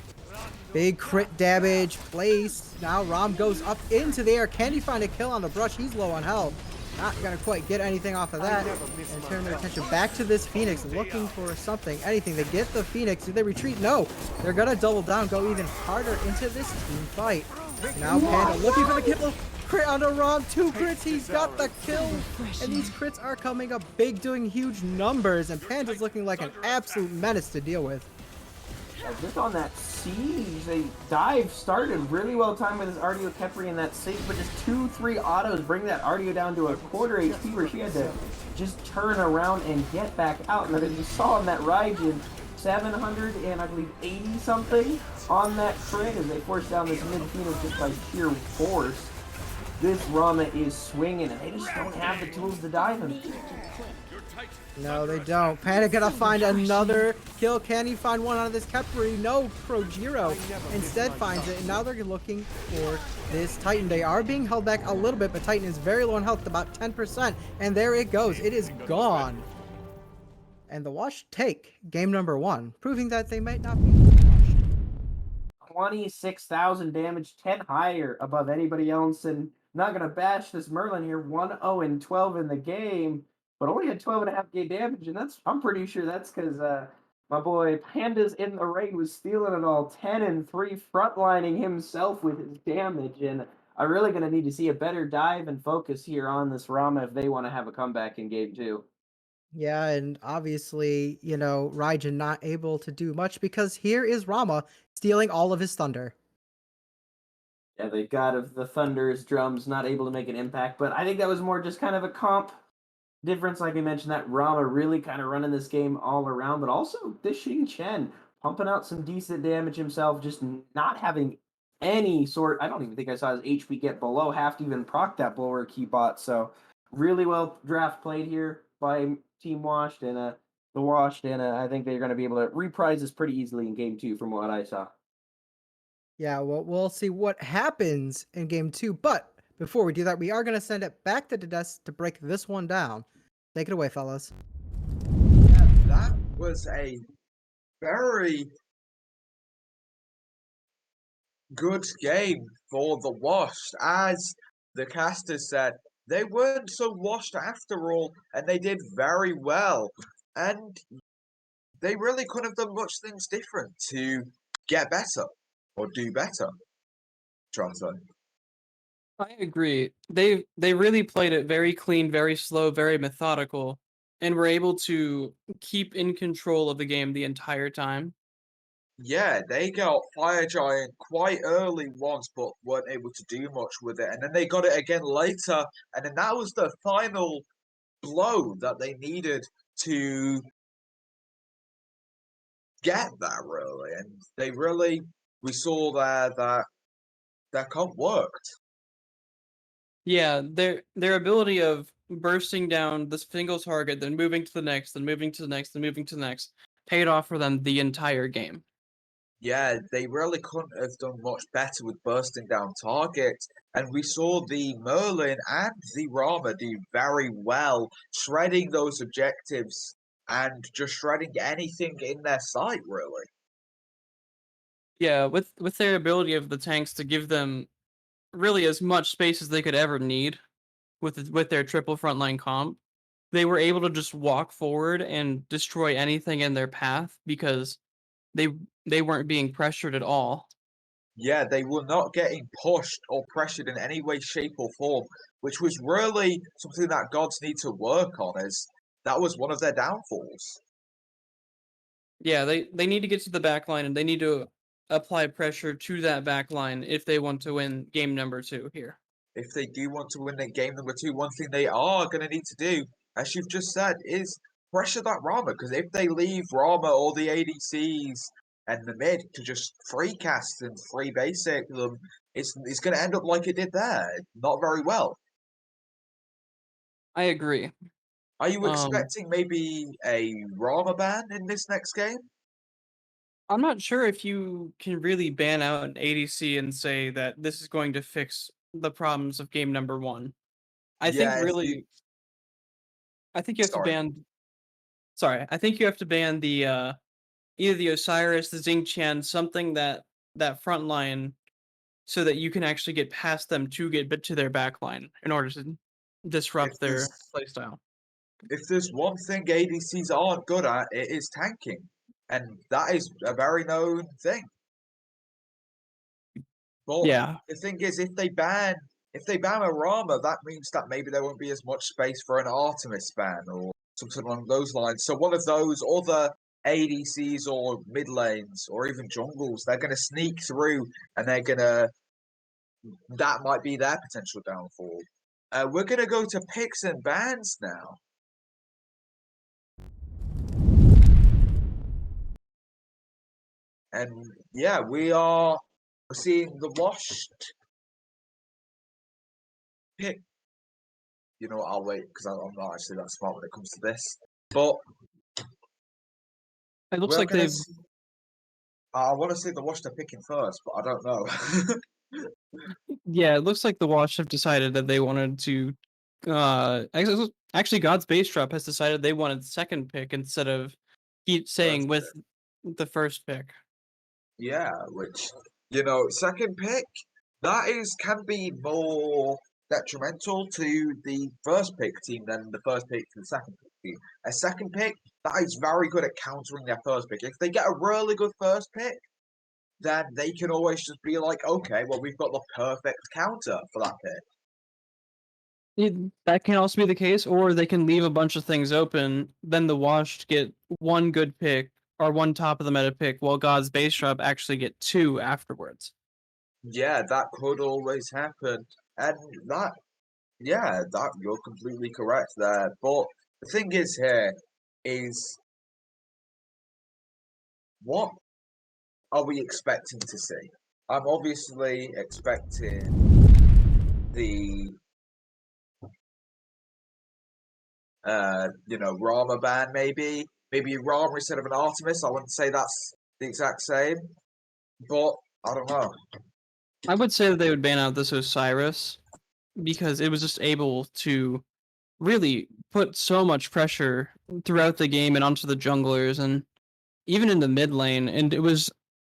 Big crit damage placed. Now Rom goes up into the air. Can he find a kill on the brush? He's low on health. Not gonna quite get anything off of that, and turn their attention back to this Phoenix, looking for something, anything. They get the Phoenix. Do they retreat? No. They're gonna double down, go even harder into this team fight. Now Panda looking for the kill. Crit on the Rom. 2 crits. He's got the kill, and these crits are coming up big, doing huge numbers, and Panda's looking like an absolute menace to deal with. Just on that siege, they dive started really well timed with his Ardio Kepri in that siege, but just 2-3 autos bring that Ardio down to a quarter HP, where she had to just turn around and get back out. And as you saw in that Raijin, 700 and I believe 80 something on that crit as they force down this mid Phoenix just by sheer force. This Rama is swinging, and they just don't have the tools to dive him. No, they don't. Panda gonna find another kill. Can he find one out of this Kepri? No, Projiro instead finds it, and now they're looking for this Titan. They are being held back a little bit, but Titan is very low in health, about 10%, and there it goes. It is gone. And the Wash take game number 1, proving that they might not be washed. 26,000 damage, 10 higher above anybody else, and not gonna bash this Merlin here. 1-0-12 in the game, but only had 12.5k damage, and I'm pretty sure that's because my boy Panda's in the raid was stealing it all. 10-3, frontlining himself with his damage, and I'm really gonna need to see a better dive and focus here on this Rama if they want to have a comeback in game 2. Yeah, and obviously, Raijin not able to do much because here is Rama stealing all of his thunder. Yeah, the god of the thunder's drums not able to make an impact, but I think that was more just kind of a comp difference. Like we mentioned, that Rama really kind of running this game all around, but also this Shin-Chan pumping out some decent damage himself, just not having any sort. I don't even think I saw his HP get below half to even proc that Bulwark he bought. So really well draft played here by Team Washed, and the Washed, and I think they're going to be able to reprise this pretty easily in game 2 from what I saw. Yeah, well, we'll see what happens in game 2, but before we do that, we are going to send it back to the desk to break this one down. Take it away, fellas. Yeah, that was a very good game for the Washed. As the casters said, they weren't so washed after all, and they did very well. And they really couldn't have done much things different to get better or do better. Jonathan. I agree. They really played it very clean, very slow, very methodical, and were able to keep in control of the game the entire time. Yeah, they got Fire Giant quite early once, but weren't able to do much with it. And then they got it again later, and then that was the final blow that they needed to get that really. And they really, we saw there that their comp worked. Yeah, their ability of bursting down the single target, then moving to the next, then moving to the next, then moving to the next, paid off for them the entire game. Yeah, they really couldn't have done much better with bursting down targets. And we saw the Merlin and the Rama do very well, shredding those objectives and just shredding anything in their sight, really. Yeah, with their ability of the tanks to give them really as much space as they could ever need with their triple frontline comp, they were able to just walk forward and destroy anything in their path because they they weren't being pressured at all. Yeah, they were not getting pushed or pressured in any way, shape, or form, which was really something that gods need to work on, as that was one of their downfalls. Yeah, they need to get to the back line and they need to apply pressure to that back line if they want to win game number 2 here. If they do want to win that game number 2, one thing they are going to need to do, as you've just said, is pressure that Rama. Because if they leave Rama or the ADCs and the mid to just free cast and free basic them, it's going to end up like it did there. Not very well. I agree. Are you Um, expecting maybe a Rama ban in this next game? I'm not sure if you can really ban out an ADC and say that this is going to fix the problems of game number 1. I think Yeah, if you... really I think you have to Sorry. ban I think you have to ban the either the Osiris, the Xingqian, something that front line so that you can actually get past them to get to their back line in order to disrupt their playstyle. If there's one thing ADCs aren't good at, it is tanking. And that is a very known thing. But Yeah. the thing is, if they ban a Rama, that means that maybe there won't be as much space for an Artemis ban or something along those lines. So one of those other ADCs or mid lanes or even jungles, they're going to sneak through and that might be their potential downfall. We're going to go to picks and bans now. And yeah, we're seeing the washed pick. You know what, I'll wait because I'm not actually that smart when it comes to this. But it looks like they've. I want to see the washed are picking first, but I don't know. Yeah, it looks like the Wash have decided that they wanted to. Actually, God's base drop has decided they wanted second pick instead of keep saying with the first pick. Yeah, which second pick can be more detrimental to the first pick team than the first pick to the second pick team. A second pick that is very good at countering their first pick. If they get a really good first pick, then they can always just be like, okay, well, we've got the perfect counter for that pick. That can also be the case, or they can leave a bunch of things open. Then the Washed get one good pick or one top of the meta pick, while God's base drop actually get 2 afterwards. Yeah, that could always happen, and that you're completely correct there. But the thing is what are we expecting to see? I'm obviously expecting the Rama ban maybe Rama instead of an Artemis. I wouldn't say that's the exact same, but I don't know. I would say that they would ban out this Osiris because it was just able to really put so much pressure throughout the game and onto the junglers and even in the mid lane, and it was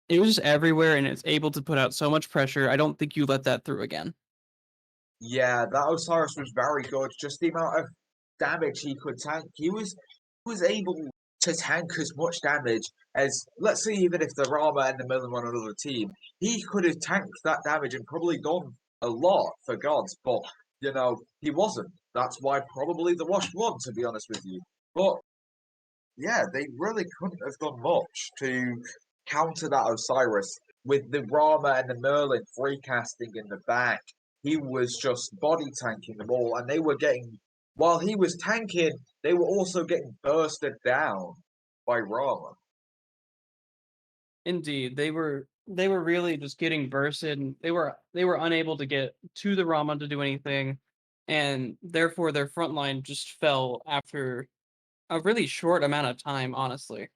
just everywhere, and it's able to put out so much pressure. I don't think you let that through again. Yeah, that Osiris was very good. Just the amount of damage he could tank. He was able to tank as much damage as, let's say, even if the Rama and the Millen were on another team, he could have tanked that damage and probably done a lot for gods. But he wasn't. That's why probably the Wash won, to be honest with you. But yeah, they really couldn't have done much to counter that Osiris with the Rama and the Merlin free casting in the back. He was just body tanking them all, and they were getting, while he was tanking, they were also getting bursted down by Rama. Indeed, they were really just getting bursted. And they were unable to get to the Raman to do anything, and therefore their front line just fell after a really short amount of time. Honestly,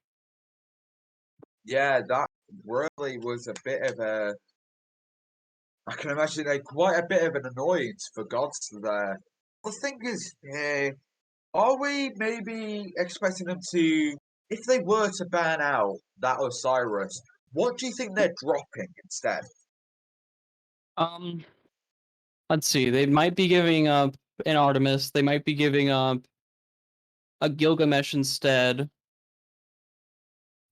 Yeah, that really was a bit of a, I can imagine quite a bit of an annoyance for gods there. The thing is, are we maybe expecting them to, if they were to ban out that Osiris, what do you think they're dropping instead? um, let's see. They might be giving up an Artemis. They might be giving up a Gilgamesh instead.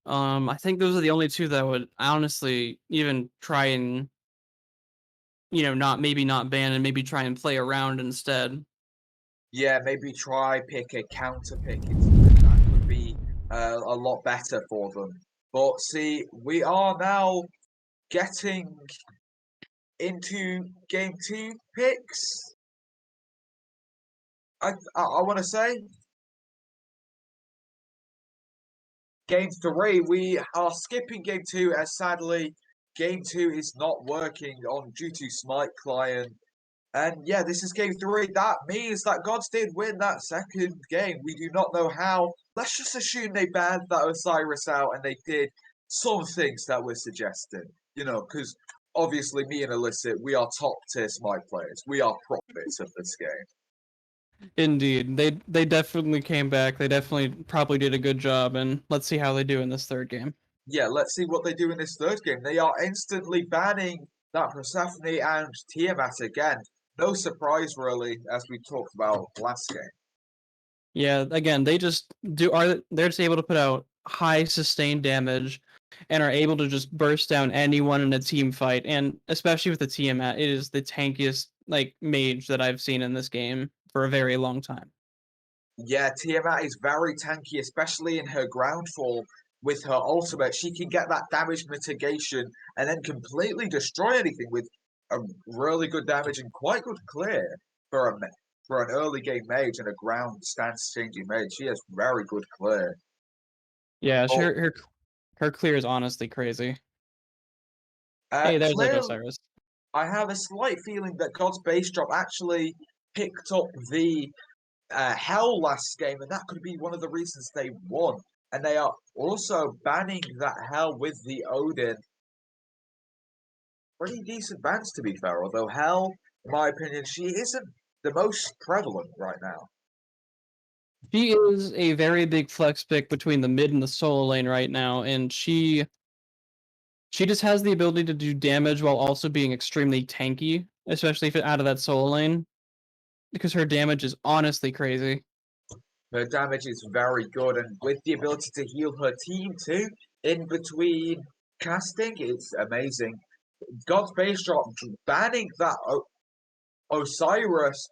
I think those are the only two that would honestly even try and not ban and maybe try and play around instead. Yeah, maybe try pick a counter pick instead. That could be a lot better for them. But see, we are now getting into game two picks. I want to say game three. We are skipping game two as sadly game two is not working on due to Smite client. And yeah, this is game three. That means that Gods did win that second game. We do not know how. Let's just assume they banned that Osiris out and they did some things that were suggested. Because obviously me and Illicit, we are top tier Smite players. We are prophets of this game. Indeed, they definitely came back. They definitely probably did a good job, and let's see how they do in this third game. Yeah, let's see what they do in this third game. They are instantly banning that Persephone and Tiamat again. No surprise, really, as we talked about last game. Yeah, again, they're just able to put out high sustained damage and are able to just burst down anyone in a team fight, and especially with the Tiamat, it is the tankiest mage that I've seen in this game for a very long time. Yeah, Tiamat is very tanky, especially in her ground fall. With her ultimate, she can get that damage mitigation and then completely destroy anything with a really good damage and quite good clear for an early game mage and a ground stance changing mage. She has very good clear. Yeah, Oh, her clear is honestly crazy. Hey, there's clear. Osiris. I have a slight feeling that God's base drop actually picked up the Hell last game, and that could be one of the reasons they won. And they are also banning that Hell with the Odin. Pretty decent bans, to be fair, although Hell, in my opinion, she isn't the most prevalent right now. She is a very big flex pick between the mid and the solo lane right now, and she just has the ability to do damage while also being extremely tanky, especially if out of that solo lane, because her damage is honestly crazy. Her damage is very good, and with the ability to heal her team too, in between casting, it's amazing. God's base drop banning that Osiris.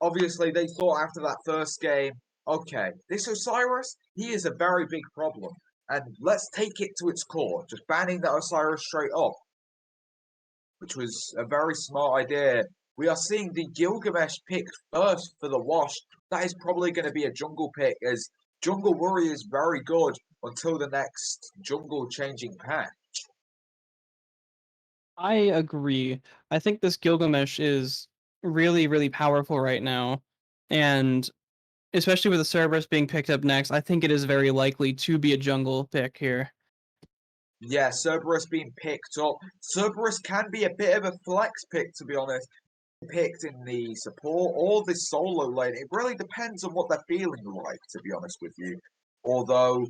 Obviously, they thought after that first game, okay, this Osiris, he is a very big problem, and let's take it to its core, just banning that Osiris straight up, which was a very smart idea. We are seeing the Gilgamesh pick first for the wash. That is probably going to be a jungle pick, as Jungle Warrior is very good until the next jungle changing patch. I agree. I think this Gilgamesh is really, really powerful right now, and especially with the Cerberus being picked up next, I think it is very likely to be a jungle pick here. Yeah, Cerberus being picked up. Cerberus can be a bit of a flex pick, to be honest. picked in the support or the solo lane. It really depends on what they're feeling like, to be honest with you. Although,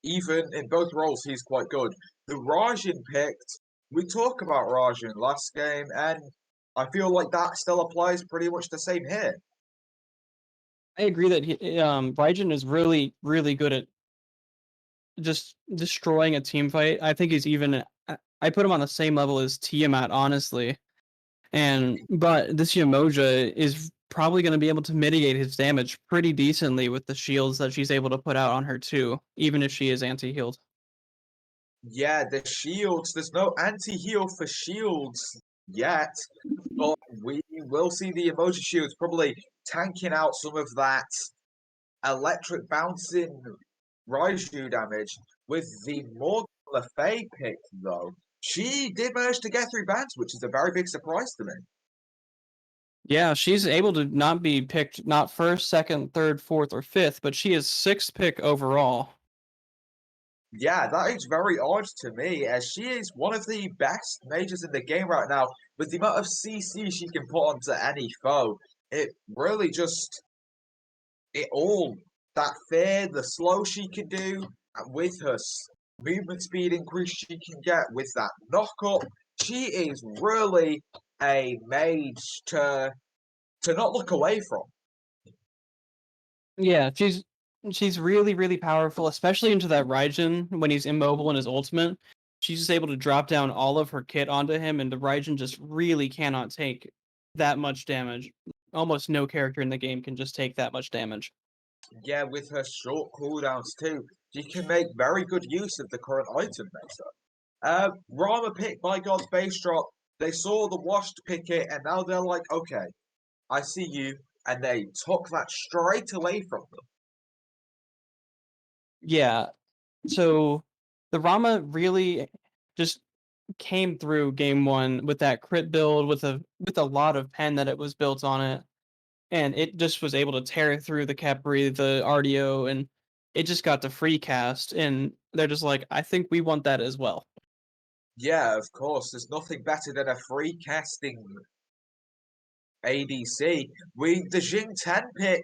even in both roles, he's quite good. The Rajan picked, we talked about Rajan last game, and I feel like that still applies pretty much the same here. I agree that Raijin is really, really good at just destroying a team fight. I think he's even. I put him on the same level as Tiamat, honestly. But this Yamoja is probably going to be able to mitigate his damage pretty decently with the shields that she's able to put out on her too, even if she is anti-healed. Yeah, the shields. There's no anti-heal for shields yet, but we will see the emoji shields probably tanking out some of that electric bouncing Raiju damage. With the Morgan Le Fay pick, though, she did manage to get 3 bans, which is a very big surprise to me. Yeah, she's able to not be picked not first, second, third, fourth, or fifth, but she is 6th pick overall. Yeah, that is very odd to me, as she is one of the best mages in the game right now. With the amount of CC she can put onto any foe, it really just that fear, the slow she can do, and with her movement speed increase she can get with that knockup, she is really a mage to not look away from. Yeah, she's really, really powerful, especially into that Raijin when he's immobile in his ultimate. She's just able to drop down all of her kit onto him, and the Raijin just really cannot take that much damage. Almost no character in the game can just take that much damage. Yeah, with her short cooldowns too, she can make very good use of the current item meta. Rama picked by God's base drop. They saw the washed pick it, and now they're like, okay, I see you, and they took that straight away from them. Yeah, so the Rama really just came through game 1 with that crit build with a lot of pen that it was built on it, and it just was able to tear through the Capri, the RDO, and it just got to free cast, and they're just like, I think we want that as well. Yeah, of course. There's nothing better than a free casting ADC. The Jing 10 pick,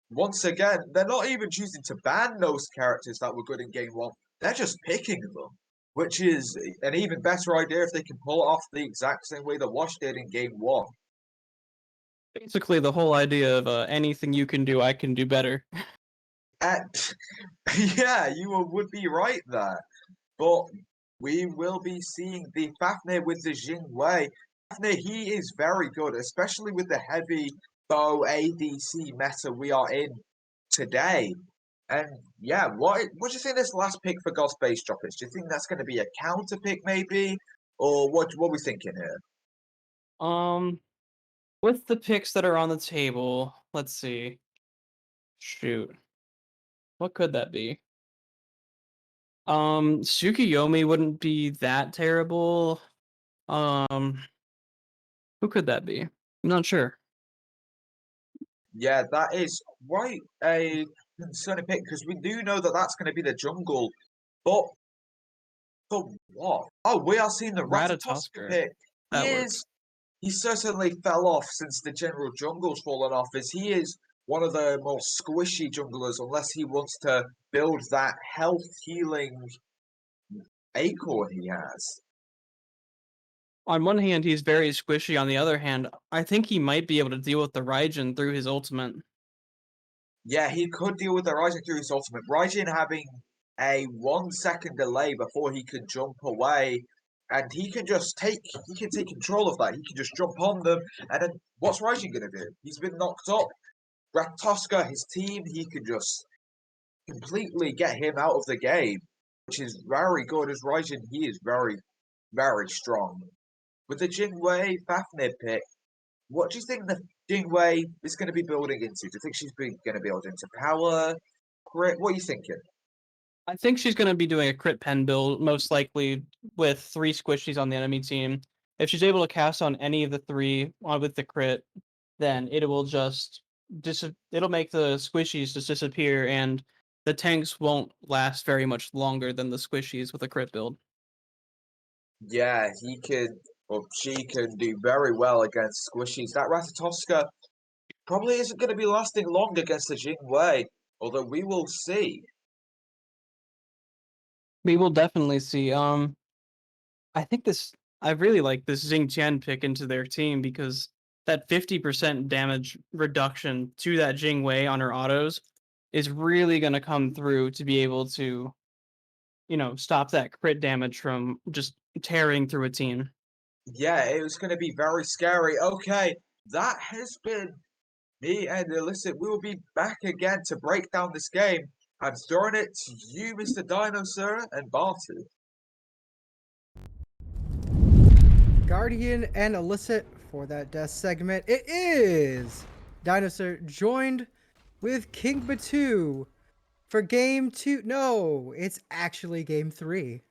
once again, they're not even choosing to ban those characters that were good in game 1. They're just picking them, which is an even better idea if they can pull it off the exact same way the Wash did in game 1. Basically, the whole idea of anything you can do, I can do better. Yeah, you would be right there. But we will be seeing the Fafnir with the Jing Wei. Fafnir, he is very good, especially with the heavy bow ADC meta we are in today. And yeah, what do you think this last pick for God's Base Drop is? Do you think that's going to be a counter pick maybe? Or what are we thinking here? With the picks that are on the table, let's see. Shoot. What could that be? Tsukiyomi wouldn't be that terrible. Who could that be? I'm not sure. Yeah, that is quite a concerning pick because we do know that that's going to be the jungle. But for what? Oh, we are seeing the Ratatoska pick. He certainly fell off since the general jungle's fallen off, as he is one of the more squishy junglers unless he wants to build that health healing acorn he has. On one hand, he's very squishy. On the other hand, I think he might be able to deal with the Raijin through his ultimate. Yeah, he could deal with the Raijin through his ultimate. Raijin having a 1 second delay before he can jump away, and he can take control of that. He can just jump on them, and then what's Raijin gonna do? He's been knocked up. Ratatoska, his team, he can just completely get him out of the game, which is very good. As Raijin, he is very, very strong. With the Jingwei Fafnir pick, what do you think the Jingwei is going to be building into? Do you think she's going to build into power? Crit? What are you thinking? I think she's going to be doing a crit pen build, most likely with 3 squishies on the enemy team. If she's able to cast on any of the 3 with the crit, then it will just it'll make the squishies just disappear, and the tanks won't last very much longer than the squishies with a crit build. Yeah, he could. but she can do very well against squishies. That Ratatoska probably isn't going to be lasting long against the Jing Wei, although we will see. We will definitely see. I think this. I really like this Xing Tian pick into their team because that 50% damage reduction to that Jing Wei on her autos is really going to come through to be able to, stop that crit damage from just tearing through a team. Yeah, it was going to be very scary. Okay, that has been me and Illicit. We will be back again to break down this game. I'm throwing it to you, Mr. Dinosaur, and Bartu. Guardian and Illicit for that death segment. It is Dinosaur joined with King Batu for game 2. No, it's actually game 3.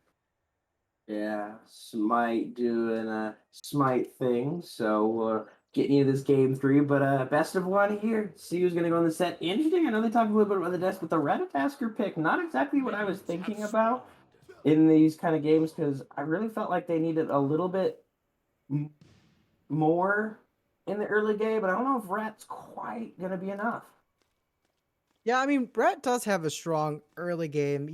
Yeah, Smite doing a Smite thing. So getting into this game 3, but best of 1 here. See who's gonna go on the set. Interesting. I know they talked a little bit about the desk, but the Ratatasker pick, not exactly what I was thinking about in these kind of games, because I really felt like they needed a little bit more in the early game, but I don't know if Rat's quite gonna be enough. Yeah, I mean, Brett does have a strong early game,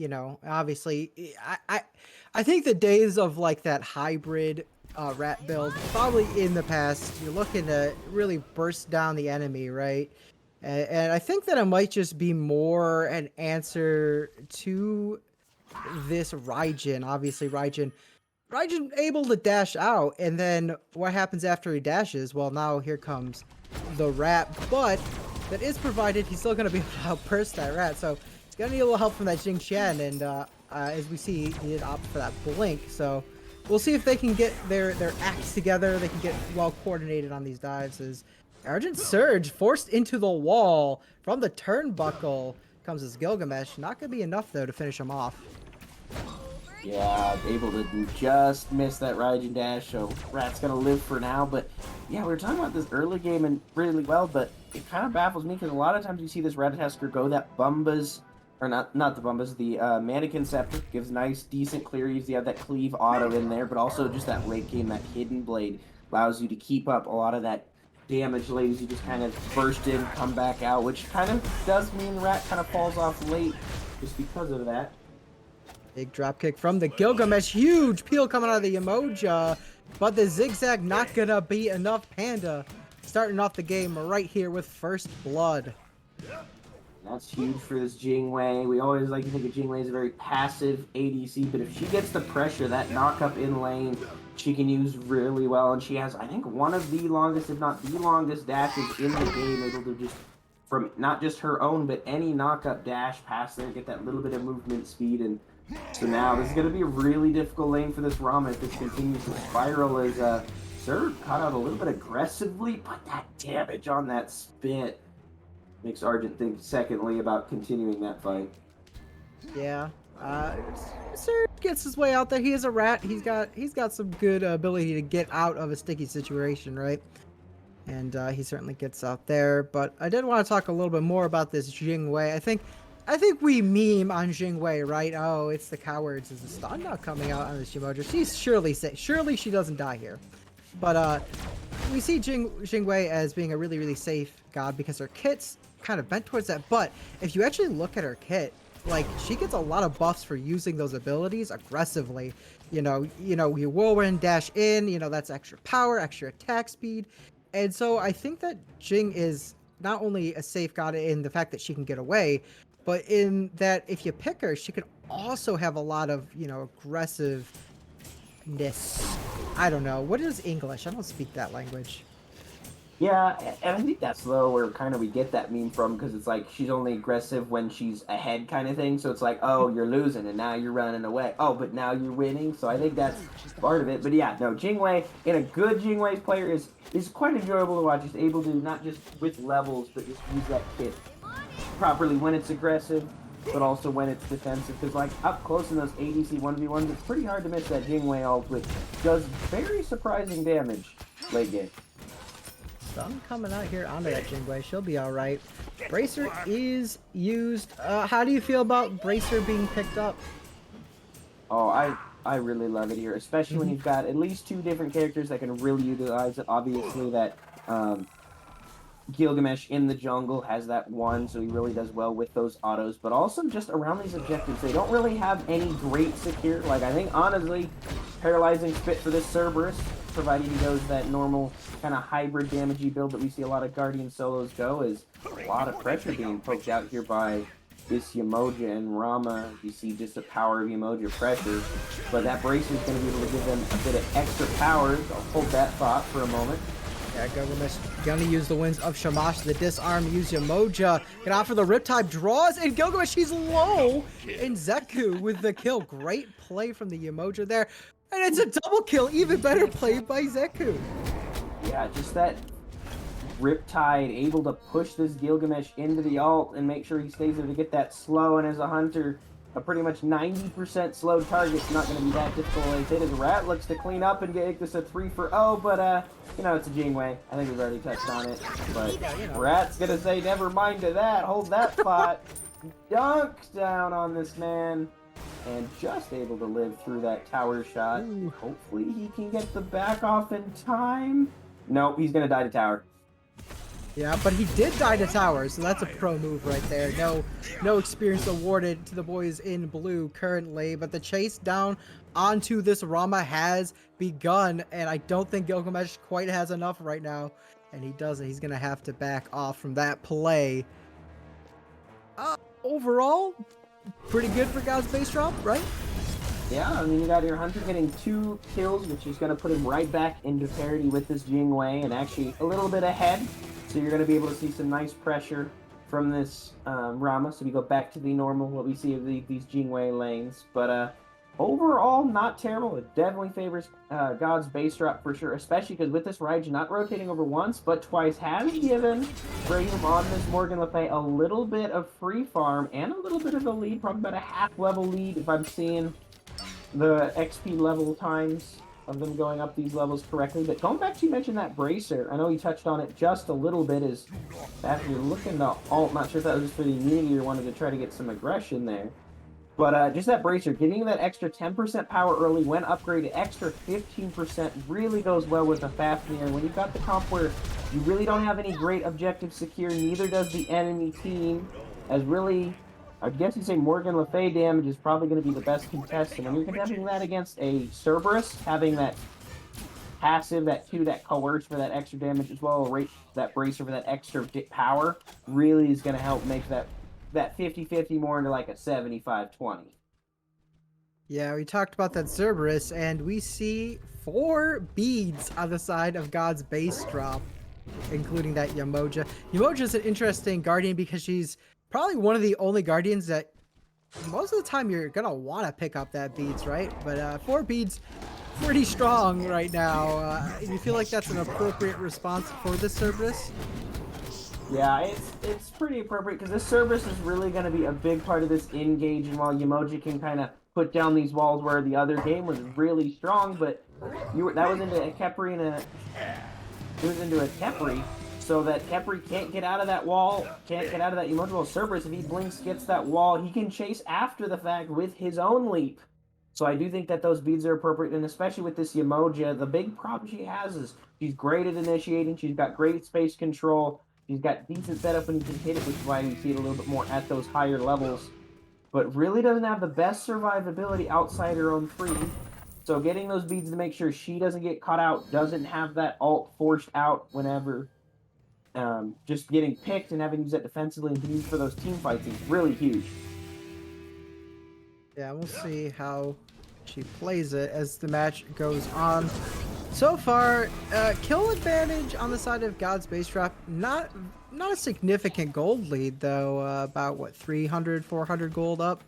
obviously. I think the days of like that hybrid rat build, probably in the past, you're looking to really burst down the enemy, right? And I think that it might just be more an answer to this Raijin. Obviously, Raijin able to dash out, and then what happens after he dashes? Well, now here comes the rat, but that is provided he's still going to be able to outburst that rat, so he's going to need a little help from that Jing Qian, and as we see, he did opt for that blink, so we'll see if they can get their acts together, they can get well coordinated on these dives, as Argent Surge forced into the wall from the turnbuckle comes as Gilgamesh, not going to be enough though to finish him off. Yeah, able to just miss that Raijin dash, so Rat's gonna live for now. But yeah, we were talking about this early game and really well, but it kind of baffles me because a lot of times you see this Ratatasker go that Bumbas, or not the Bumbas, the Mannequin Scepter gives nice, decent clearies. You have that Cleave auto in there, but also just that late game, that Hidden Blade allows you to keep up a lot of that damage late as you just kind of burst in, come back out, which kind of does mean Rat kind of falls off late just because of that. Big dropkick from the Gilgamesh. Huge peel coming out of the Emoja. But the zigzag not gonna be enough. Panda starting off the game right here with first blood. That's huge for this Jingwei. We always like to think of Jingwei as a very passive ADC, but if she gets the pressure, that knock up in lane, she can use really well. And she has, I think, one of the longest, if not the longest dashes in the game, able to just, from not just her own, but any knock-up dash past there, get that little bit of movement speed. And so now this is going to be a really difficult lane for this Rama if this continues to spiral, as Sir caught out a little bit aggressively, but that damage on that spit makes Argent think secondly about continuing that fight. Yeah, Sir gets his way out there. He is a rat. He's got some good ability to get out of a sticky situation, right? And he certainly gets out there. But I did want to talk a little bit more about this Jingwei. I think we meme on Jingwei, right? Oh, it's the cowards. Is the stun not coming out on this Shimoja? She's surely she doesn't die here. But we see Jingwei as being a really, really safe god because her kit's kind of bent towards that. But if you actually look at her kit, like, she gets a lot of buffs for using those abilities aggressively. You whirlwind dash in, that's extra power, extra attack speed. And so I think that Jing is not only a safe god in the fact that she can get away, but in that if you pick her, she could also have a lot of, aggressiveness. I don't know. What is English? I don't speak that language. Yeah, and I think that's though where kind of we get that meme from, because it's like she's only aggressive when she's ahead kind of thing. So it's like, oh, you're losing and now you're running away. Oh, but now you're winning. So I think that's part of it. But yeah, no, Jingwei, and a good Jingwei player is quite enjoyable to watch. Just able to not just with levels, but just use that kit properly when it's aggressive, but also when it's defensive. Because like up close in those ADC 1v1s, it's pretty hard to miss that Jingwei ult, which does very surprising damage late game. Stun coming out here onto that Jingwei. She'll be all right. Bracer is used. How do you feel about Bracer being picked up? Oh, I really love it here, especially when you've got at least 2 different characters that can really utilize it. Obviously, that Gilgamesh in the jungle has that one, so he really does well with those autos. But also just around these objectives, they don't really have any great secure. Like, I think, honestly, Paralyzing Spit for this Cerberus, provided he goes that normal kind of hybrid damagey build that we see a lot of Guardian solos go, is a lot of pressure being poked out here by this Yemoja and Rama. You see just the power of Yemoja pressure, but that Bracer is going to be able to give them a bit of extra power. I'll hold that thought for a moment. Yeah, Gilgamesh gonna use the winds of Shamash, the disarm, use Yemoja, get out for the Riptide, draws, and Gilgamesh, he's low, and Zeku with the kill. Great play from the Yemoja there, and it's a double kill, even better play by Zeku. Yeah, just that Riptide able to push this Gilgamesh into the ult and make sure he stays there to get that slow, and as a hunter, a pretty much 90% slow target's not going to be that difficult as it is. Rat looks to clean up and get this a 3-for-0, but you know, it's a Jingwei. I think we've already touched on it, but Rat's going to say never mind to that, hold that spot. Dunks down on this man, and just able to live through that tower shot. Ooh. Hopefully he can get the back off in time. Nope, he's going to die to tower. Yeah, but he did die to tower, so that's a pro move right there. No experience awarded to the boys in blue currently, but the chase down onto this Rama has begun, and I don't think Gilgamesh quite has enough right now, and he doesn't. He's going to have to back off from that play. Overall, pretty good for God's base drop, right? Yeah, I mean, you got your Hunter getting 2 kills, which is going to put him right back into parity with this Jingwei, and actually a little bit ahead. So you're going to be able to see some nice pressure from this Rama. So we go back to the normal, what we see of these Jingwei lanes. But overall, not terrible. It definitely favors God's base drop for sure, especially because with this Raijin not rotating over once, but twice has given Brahim on this Morgan Le Fay a little bit of free farm and a little bit of a lead, probably about a half level lead if I'm seeing the XP level times of them going up these levels correctly. But going back to, you mentioned that Bracer, I know you touched on it just a little bit, is that you're looking to ult, not sure if that was just for the immunity or wanted to try to get some aggression there. But just that Bracer, giving you that extra 10% power early when upgraded, extra 15% really goes well with the Fafnir. When you've got the comp where you really don't have any great objective secure, neither does the enemy team, as really, I guess you'd say Morgan Le Fay damage is probably going to be the best contestant. When you're contesting that against a Cerberus, having that passive, that 2, that coerce for that extra damage as well, rate that Bracer for that extra power, really is going to help make that 50-50 more into like a 75-20. Yeah, we talked about that Cerberus, and we see 4 beads on the side of God's base drop, including that Yemoja. Yemoja is an interesting Guardian because she's probably one of the only Guardians that most of the time you're gonna want to pick up that beads, right? But 4 beads, pretty strong right now. You feel like that's an appropriate response for this Cerberus? Yeah, it's pretty appropriate because this Cerberus is really going to be a big part of this engage, and while Yemoja can kind of put down these walls where the other game was really strong, but that was into a Khepri and it was into a Khepri, so that Khepri can't get out of that wall, can't get out of that Yemoja wall. Cerberus, if he blinks, gets that wall, he can chase after the fact with his own leap. So I do think that those beads are appropriate, and especially with this Yemoja, the big problem she has is she's great at initiating, she's got great space control, she's got decent setup when you can hit it, which is why we see it a little bit more at those higher levels, but really doesn't have the best survivability outside her own free. So getting those beads to make sure she doesn't get caught out, doesn't have that ult forced out whenever, just getting picked and having to use that defensively and used for those team fights is really huge. Yeah, we'll see how she plays it as the match goes on. So far, kill advantage on the side of God's base drop. Not a significant gold lead though. About what, 300, 400 gold up,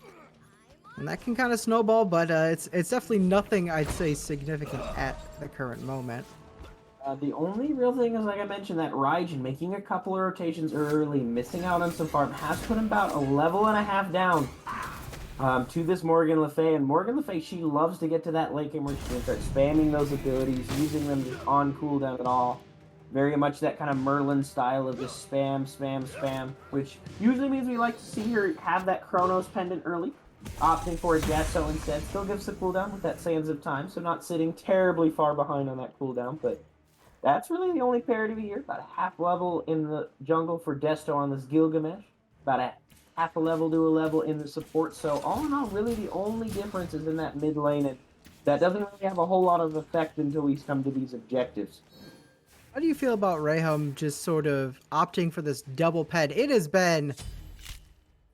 and that can kind of snowball. But it's definitely nothing I'd say significant at the current moment. The only real thing is, like I mentioned, that Raijin making a couple of rotations early, missing out on some farm, has put him about a level and a half down to this Morgan Le Fay. And Morgan Le Fay, she loves to get to that late game where she can start spamming those abilities, using them just on cooldown at all. Very much that kind of Merlin style of just spam, spam, spam, which usually means we like to see her have that Chronos pendant early. opting for a Deso instead. Still gives the cooldown with that Sands of Time, so not sitting terribly far behind on that cooldown, but that's really the only parity here. About a half level in the jungle for Desto on this Gilgamesh. About a half a level to a level in the support. So all in all, really the only difference is in that mid lane, and that doesn't really have a whole lot of effect until we come to these objectives. How do you feel about Raham just sort of opting for this double pen? It has been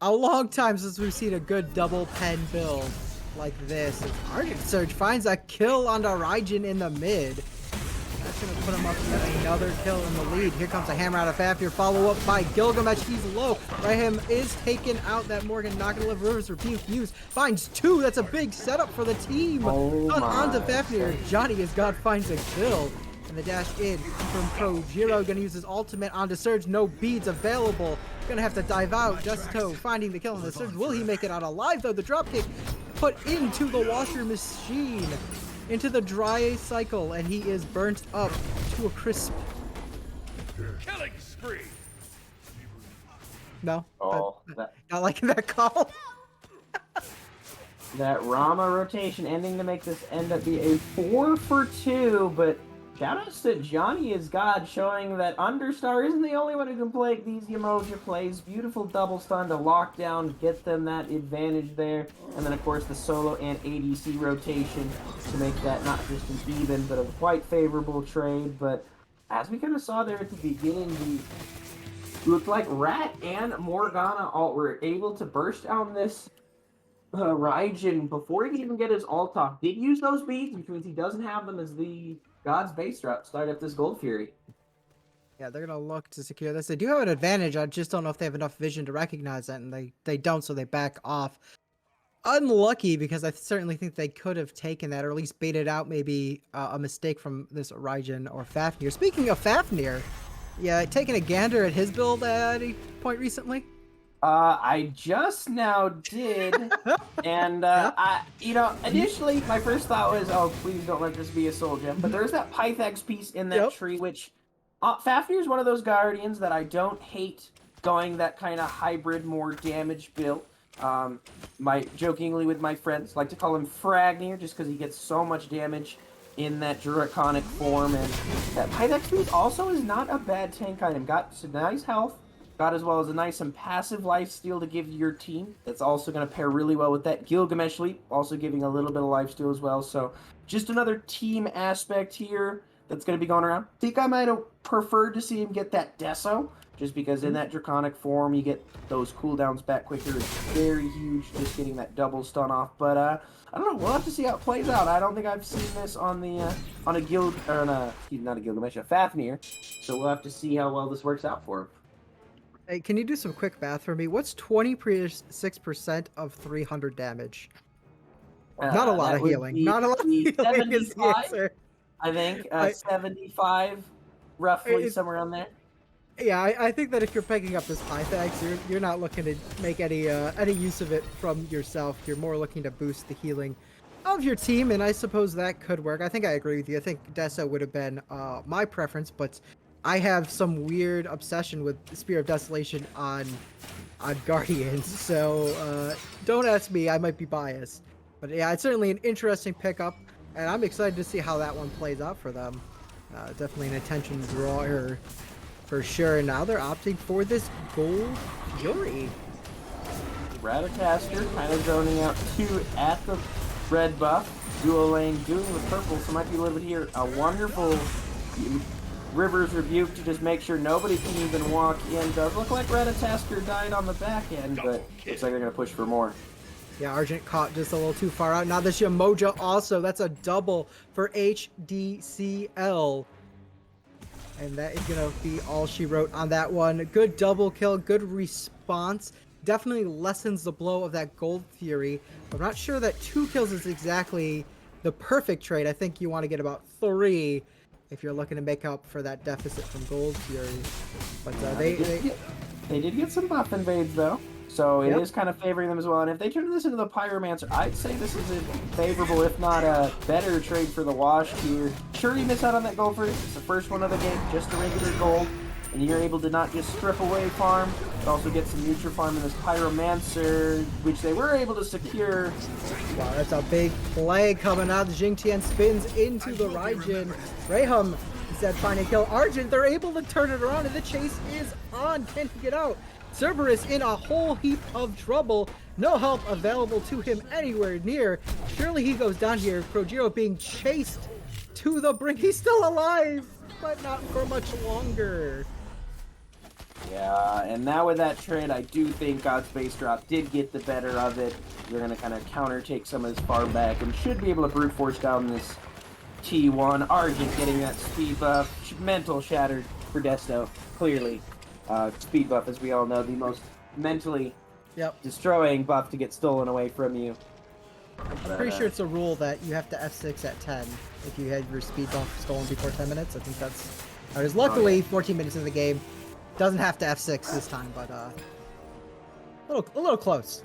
a long time since we've seen a good double pen build like this. As Argent Surge finds a kill on the Raijin in the mid. That's going to put him up to yet another kill in the lead. Here comes a hammer out of Fafnir, follow up by Gilgamesh. He's low. Raham is taken out. That Morgan not going to live. Rivers Rebuke use. Finds two. That's a big setup for the team. Onto Fafnir. Johnny as God finds a kill. And the dash in from Projiro. Going to use his ultimate onto Surge. No beads available. Going to have to dive out. Justo finding the kill on the Surge. Will he make it out alive though? The dropkick put into the washer machine. Into the dry cycle, and he is burnt up to a crisp. Killing spree. No. Oh, not liking that call. That Rama rotation ending to make this end up be a 4 for 2, but shoutouts to Johnny as God, showing that Understar isn't the only one who can play these Yemoja plays. Beautiful double stun to lock down, get them that advantage there. And then, of course, the solo and ADC rotation to make that not just an even, but a quite favorable trade. But as we kind of saw there at the beginning, it looked like Rat and Morgana all were able to burst down this Raijin before he could even get his ult off. Did use those beads, which means he doesn't have them as the God's base drop start up this Gold Fury. Yeah, they're gonna look to secure this. They do have an advantage. I just don't know if they have enough vision to recognize that, and they don't, so they back off. Unlucky, because I certainly think they could have taken that, or at least baited out maybe a mistake from this Raijin or Fafnir. Speaking of Fafnir, yeah, taking a gander at his build at any point recently? I just now did, and initially my first thought was, oh, please don't let this be a soul gem. But there's that Pythax piece in that tree, which Fafnir is one of those guardians that I don't hate going that kind of hybrid, more damage build. Jokingly with my friends, like to call him Fragnir, just because he gets so much damage in that draconic form, and that Pythax piece also is not a bad tank item. Got some nice health. Got as well as a nice and passive lifesteal to give your team. That's also going to pair really well with that Gilgamesh Leap, also giving a little bit of lifesteal as well. So just another team aspect here that's going to be going around. I think I might have preferred to see him get that Deso, just because in that Draconic form you get those cooldowns back quicker. It's very huge just getting that double stun off. But I don't know. We'll have to see how it plays out. I don't think I've seen this on the not a Gilgamesh, a Fafnir. So we'll have to see how well this works out for him. Hey, can you do some quick math for me? What's 26% of 300 damage? Not a lot of healing. Not a lot of healing is the answer. I think 75, roughly, somewhere around there. Yeah, I think that if you're picking up this Pythax, you're not looking to make any use of it from yourself. You're more looking to boost the healing of your team, and I suppose that could work. I think I agree with you. I think Deso would have been my preference, but I have some weird obsession with Spear of Desolation on Guardians, so don't ask me, I might be biased. But yeah, it's certainly an interesting pickup, and I'm excited to see how that one plays out for them. Definitely an attention drawer for sure. Now they're opting for this Gold Fury. Ratatoskr kind of zoning out two at the red buff. Dual lane doing the purple, so might be a little bit here. A wonderful Rivers Rebuke to just make sure nobody can even walk in. Does look like Ratatoskr died on the back end, but looks like they're going to push for more. Yeah, Argent caught just a little too far out. Now this Yemoja also, that's a double for HDCL. And that is going to be all she wrote on that one. Good double kill, good response. Definitely lessens the blow of that Gold Fury. I'm not sure that 2 kills is exactly the perfect trade. I think you want to get about 3 if you're looking to make up for that deficit from Gold Fury. But they did get some buff invades though, so it is kind of favoring them as well. And if they turn this into the Pyromancer, I'd say this is a favorable, if not a better trade for the Wash here. Sure, you miss out on that gold for it. It's the first one of the game, just a regular gold. and you're able to not just strip away farm, but also get some neutral farm in this Pyromancer, which they were able to secure. Wow, that's a big play coming out. The Jingtian spins into the Raijin. Rahum instead trying to kill Argent. They're able to turn it around, and the chase is on. Can he get out? Cerberus in a whole heap of trouble. No help available to him anywhere near. Surely he goes down here. Krojiro being chased to the brink. He's still alive, but not for much longer. Yeah, and now with that trade, I do think God's Base Drop did get the better of it. They're going to kind of counter take some of his farm back and should be able to brute force down this T1. Argent getting that speed buff. Mental shattered for Desto, clearly. Speed buff, as we all know, the most mentally destroying buff to get stolen away from you. I'm pretty sure it's a rule that you have to F6 at 10 if you had your speed buff stolen before 10 minutes. I think that's how it is. Luckily, 14 minutes in the game, doesn't have to F6 this time, but a little close.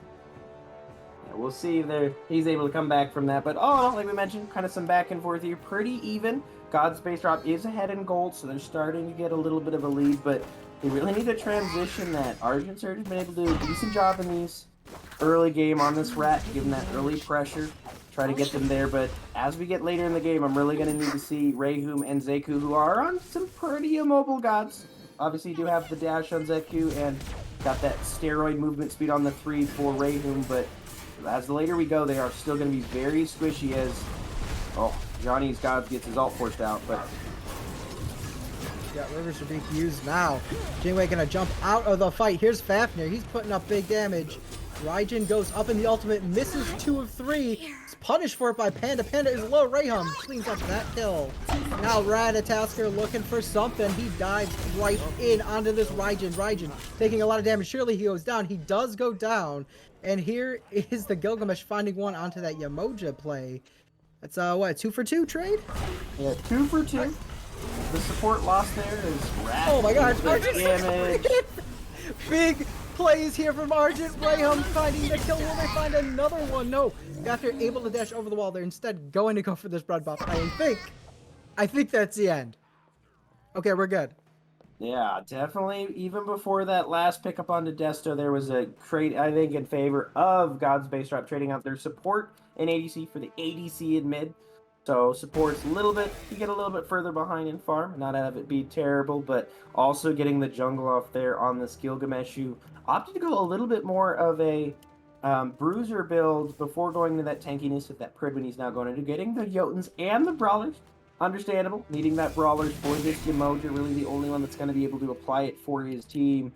Yeah, we'll see if he's able to come back from that. But oh, like we mentioned, kind of some back and forth here, pretty even. God's Base Drop is ahead in gold, so they're starting to get a little bit of a lead, but they really need to transition that. Argent Surge has been able to do a decent job in these early game on this rat, give them that early pressure, try to get them there. But as we get later in the game, I'm really going to need to see Rahum and Zeku, who are on some pretty immobile gods. Obviously, you do have the dash on Zeku and got that steroid movement speed on the 3 for Rahum, but as the later we go, they are still going to be very squishy as, Johnny's gods gets his ult forced out, but Yeah, Rivers are being used now. Jingwei gonna jump out of the fight. Here's Fafnir. He's putting up big damage. Raijin goes up in the ultimate, misses 2 of 3. He's punished for it by Panda. Panda is low. Rahum cleans up that kill. Now Ratatasker looking for something. He dives right in onto this Raijin. Raijin taking a lot of damage. Surely he goes down. He does go down. And here is the Gilgamesh finding one onto that Yamoja play. That's what, 2 for 2 trade? Yeah, 2 for 2. The support loss there is Rat. Oh my god, damage. Big plays here from Argent. Rahum finding the kill. Will they find another one? No. After able to dash over the wall, they're instead going to go for this bread buff. I think that's the end. Okay, we're good. Yeah, definitely. Even before that last pickup onto Desto, there was a trade, I think, in favor of God's Base Drop trading out their support and ADC for the ADC in mid. So support's you get a little bit further behind in farm, not have it be terrible, but also getting the jungle off there on this Gilgamesh, who opted to go a little bit more of a bruiser build before going to that tankiness with that Prid when he's now going into getting the Jotuns and the Brawlers. Understandable, needing that Brawlers for this Yamoja, really the only one that's going to be able to apply it for his team,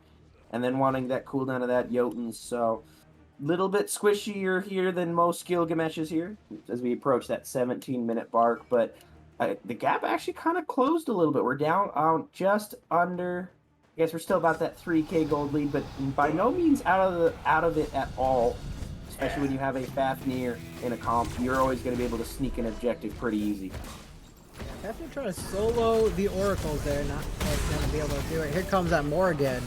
and then wanting that cooldown of that Jotuns, so little bit squishier here than most Gilgameshes here as we approach that 17-minute mark, but the gap actually kind of closed a little bit. We're down just under, I guess we're still about that 3k gold lead, but by no means out of it at all, especially when you have a Fafnir in a comp. You're always going to be able to sneak an objective pretty easy. Fafnir trying to solo the Oracles there, not quite going to be able to do it. Here comes that Morrigan.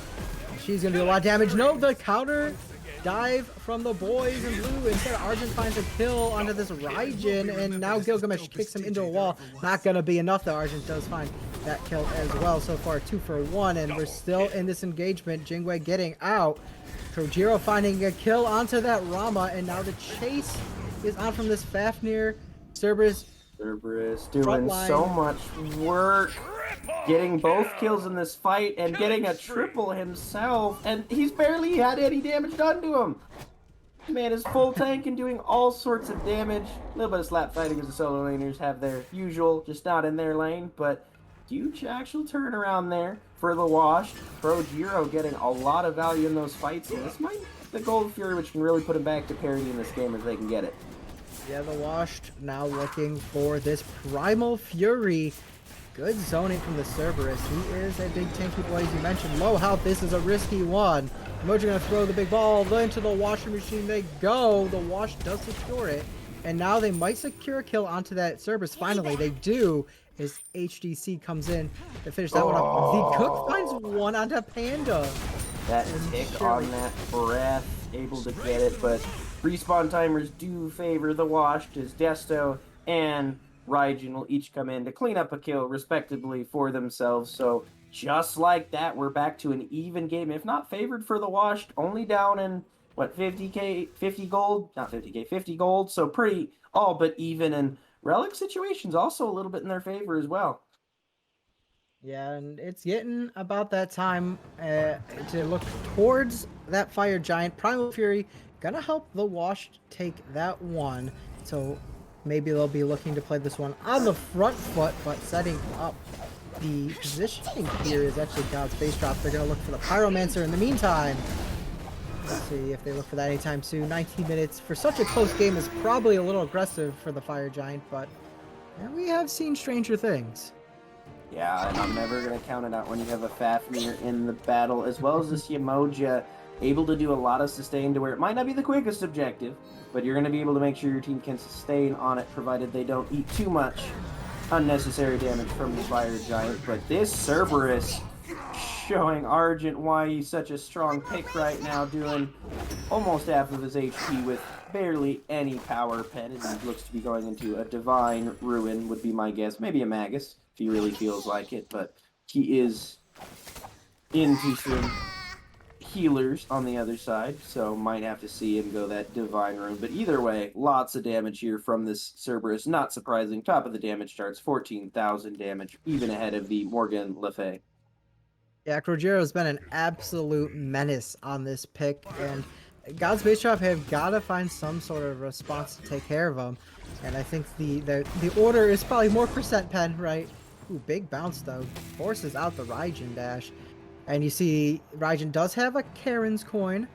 She's going to do a lot of damage. No, the counter dive from the boys in blue. Instead, Argent finds a kill onto this Raijin, and now Gilgamesh kicks him into a wall. Not gonna be enough though. Argent does find that kill as well. So far, 2 for 1, and we're still in this engagement. Jingwei getting out. Kojiro finding a kill onto that Rama, and now the chase is on from this Fafnir. Cerberus doing so much work, getting both kills in this fight and getting a triple himself, and he's barely had any damage done to him. Man is full tank and doing all sorts of damage. A little bit of slap fighting as the solo laners have their usual, just not in their lane, but huge actual turnaround there for the Wash. Krojiro getting a lot of value in those fights, and this might be the Gold Fury, which can really put him back to parity in this game if they can get it. Yeah, the Washed now looking for this Primal Fury. Good zoning from the Cerberus. He is a big tanky boy, as you mentioned. Low health, this is a risky one. Emoji gonna throw the big ball into the Washer machine. They go. The Wash does secure it. And now they might secure a kill onto that Cerberus. Finally, they do. As HDC comes in to finish that one up. The Cook finds one onto Panda. That tick on that breath, able to get it, but respawn timers do favor the Washed as Desto and Raijin will each come in to clean up a kill respectively for themselves. So just like that, we're back to an even game, if not favored for the washed, only down in, what, 50k, 50 gold? Not 50k, 50 gold. So pretty all but even, and relic situations also a little bit in their favor as well. Yeah, and it's getting about that time to look towards that Fire Giant. Primal Fury gonna help the Washed take that one. So maybe they'll be looking to play this one on the front foot, but setting up the positioning here is actually God's base drop. They're gonna look for the Pyromancer in the meantime. Let's see if they look for that anytime soon. 19 minutes for such a close game is probably a little aggressive for the Fire Giant, but yeah, we have seen stranger things. Yeah, and I'm never going to count it out when you have a Fafnir in the battle, as well as this Yemoja, able to do a lot of sustain to where it might not be the quickest objective, but you're going to be able to make sure your team can sustain on it, provided they don't eat too much unnecessary damage from the Fire Giant. But this Cerberus showing Argent why he's such a strong pick right now, doing almost half of his HP with barely any power pen, and he looks to be going into a Divine Ruin, would be my guess. Maybe a Magus, if he really feels like it, but he is into some healers on the other side, so might have to see him go that Divine Ruin. But either way, lots of damage here from this Cerberus. Not surprising. Top of the damage charts, 14,000 damage, even ahead of the Morgan Le Fay. Yeah, Crojiro's been an absolute menace on this pick, and God's Base Drop have got to find some sort of response to take care of him. And I think the order is probably more percent pen, right? Ooh, big bounce though. Forces out the Raijin dash. And you see Raijin does have a Karen's coin.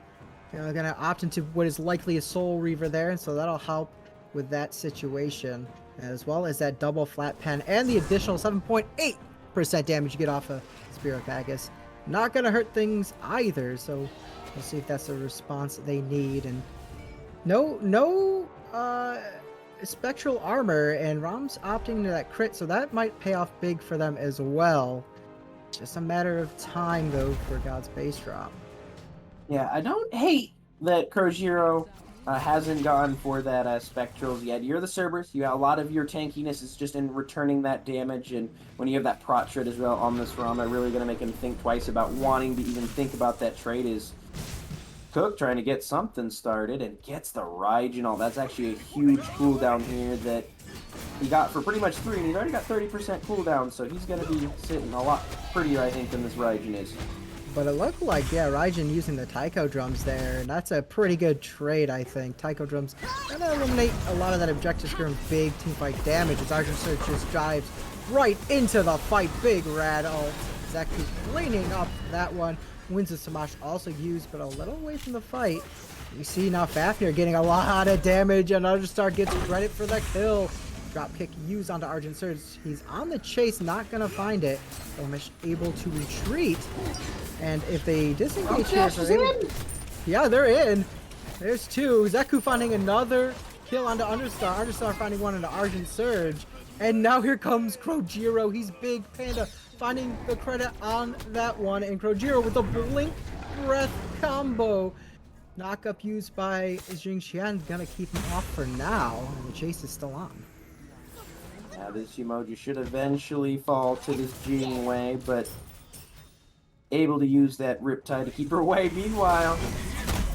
Gonna opt into what is likely a Soul Reaver there, and so that'll help with that situation. As well as that double flat pen and the additional 7.8% damage you get off of Spirit Magus. Not gonna hurt things either, so we'll see if that's the response they need. And no spectral armor, and Rom's opting to that crit, so that might pay off big for them as well. Just a matter of time though for God's Base Drop. Yeah, I don't hate that Krojiro hasn't gone for that Spectrals yet. You're the Cerberus. You got a lot of your tankiness is just in returning that damage, and when you have that prot shred as well on this ROM, they're really going to make him think twice about wanting to even think about that trade. Is Cook trying to get something started and gets the Raijin. That's actually a huge cooldown here that he got for pretty much 3, and he's already got 30% cooldown, so he's going to be sitting a lot prettier, I think, than this Raijin is. But it looked like, yeah, Raijin using the Taiko drums there, and that's a pretty good trade, I think. Taiko drums gonna eliminate a lot of that objective skirm big teamfight damage as Argent Surge just dives right into the fight. Big rad ult. Zeku cleaning up that one. Wins the Samash also used, but a little away from the fight. You see now Fafnir getting a lot of damage, and Argestar gets credit for the kill. Dropkick used onto Argent Surge. He's on the chase, not gonna find it. Omish able to retreat. And if they disengage here, yeah, they're in. There's 2. Zeku finding another kill onto Understar. Understar finding one onto Argent Surge. And now here comes Krojiro. He's Big Panda finding the credit on that one. And Krojiro with the Blink Breath combo. Knockup used by Jing Xian, gonna keep him off for now. And the chase is still on. Yeah, this emoji should eventually fall to this Jing Wei, but able to use that Riptide to keep her away. Meanwhile,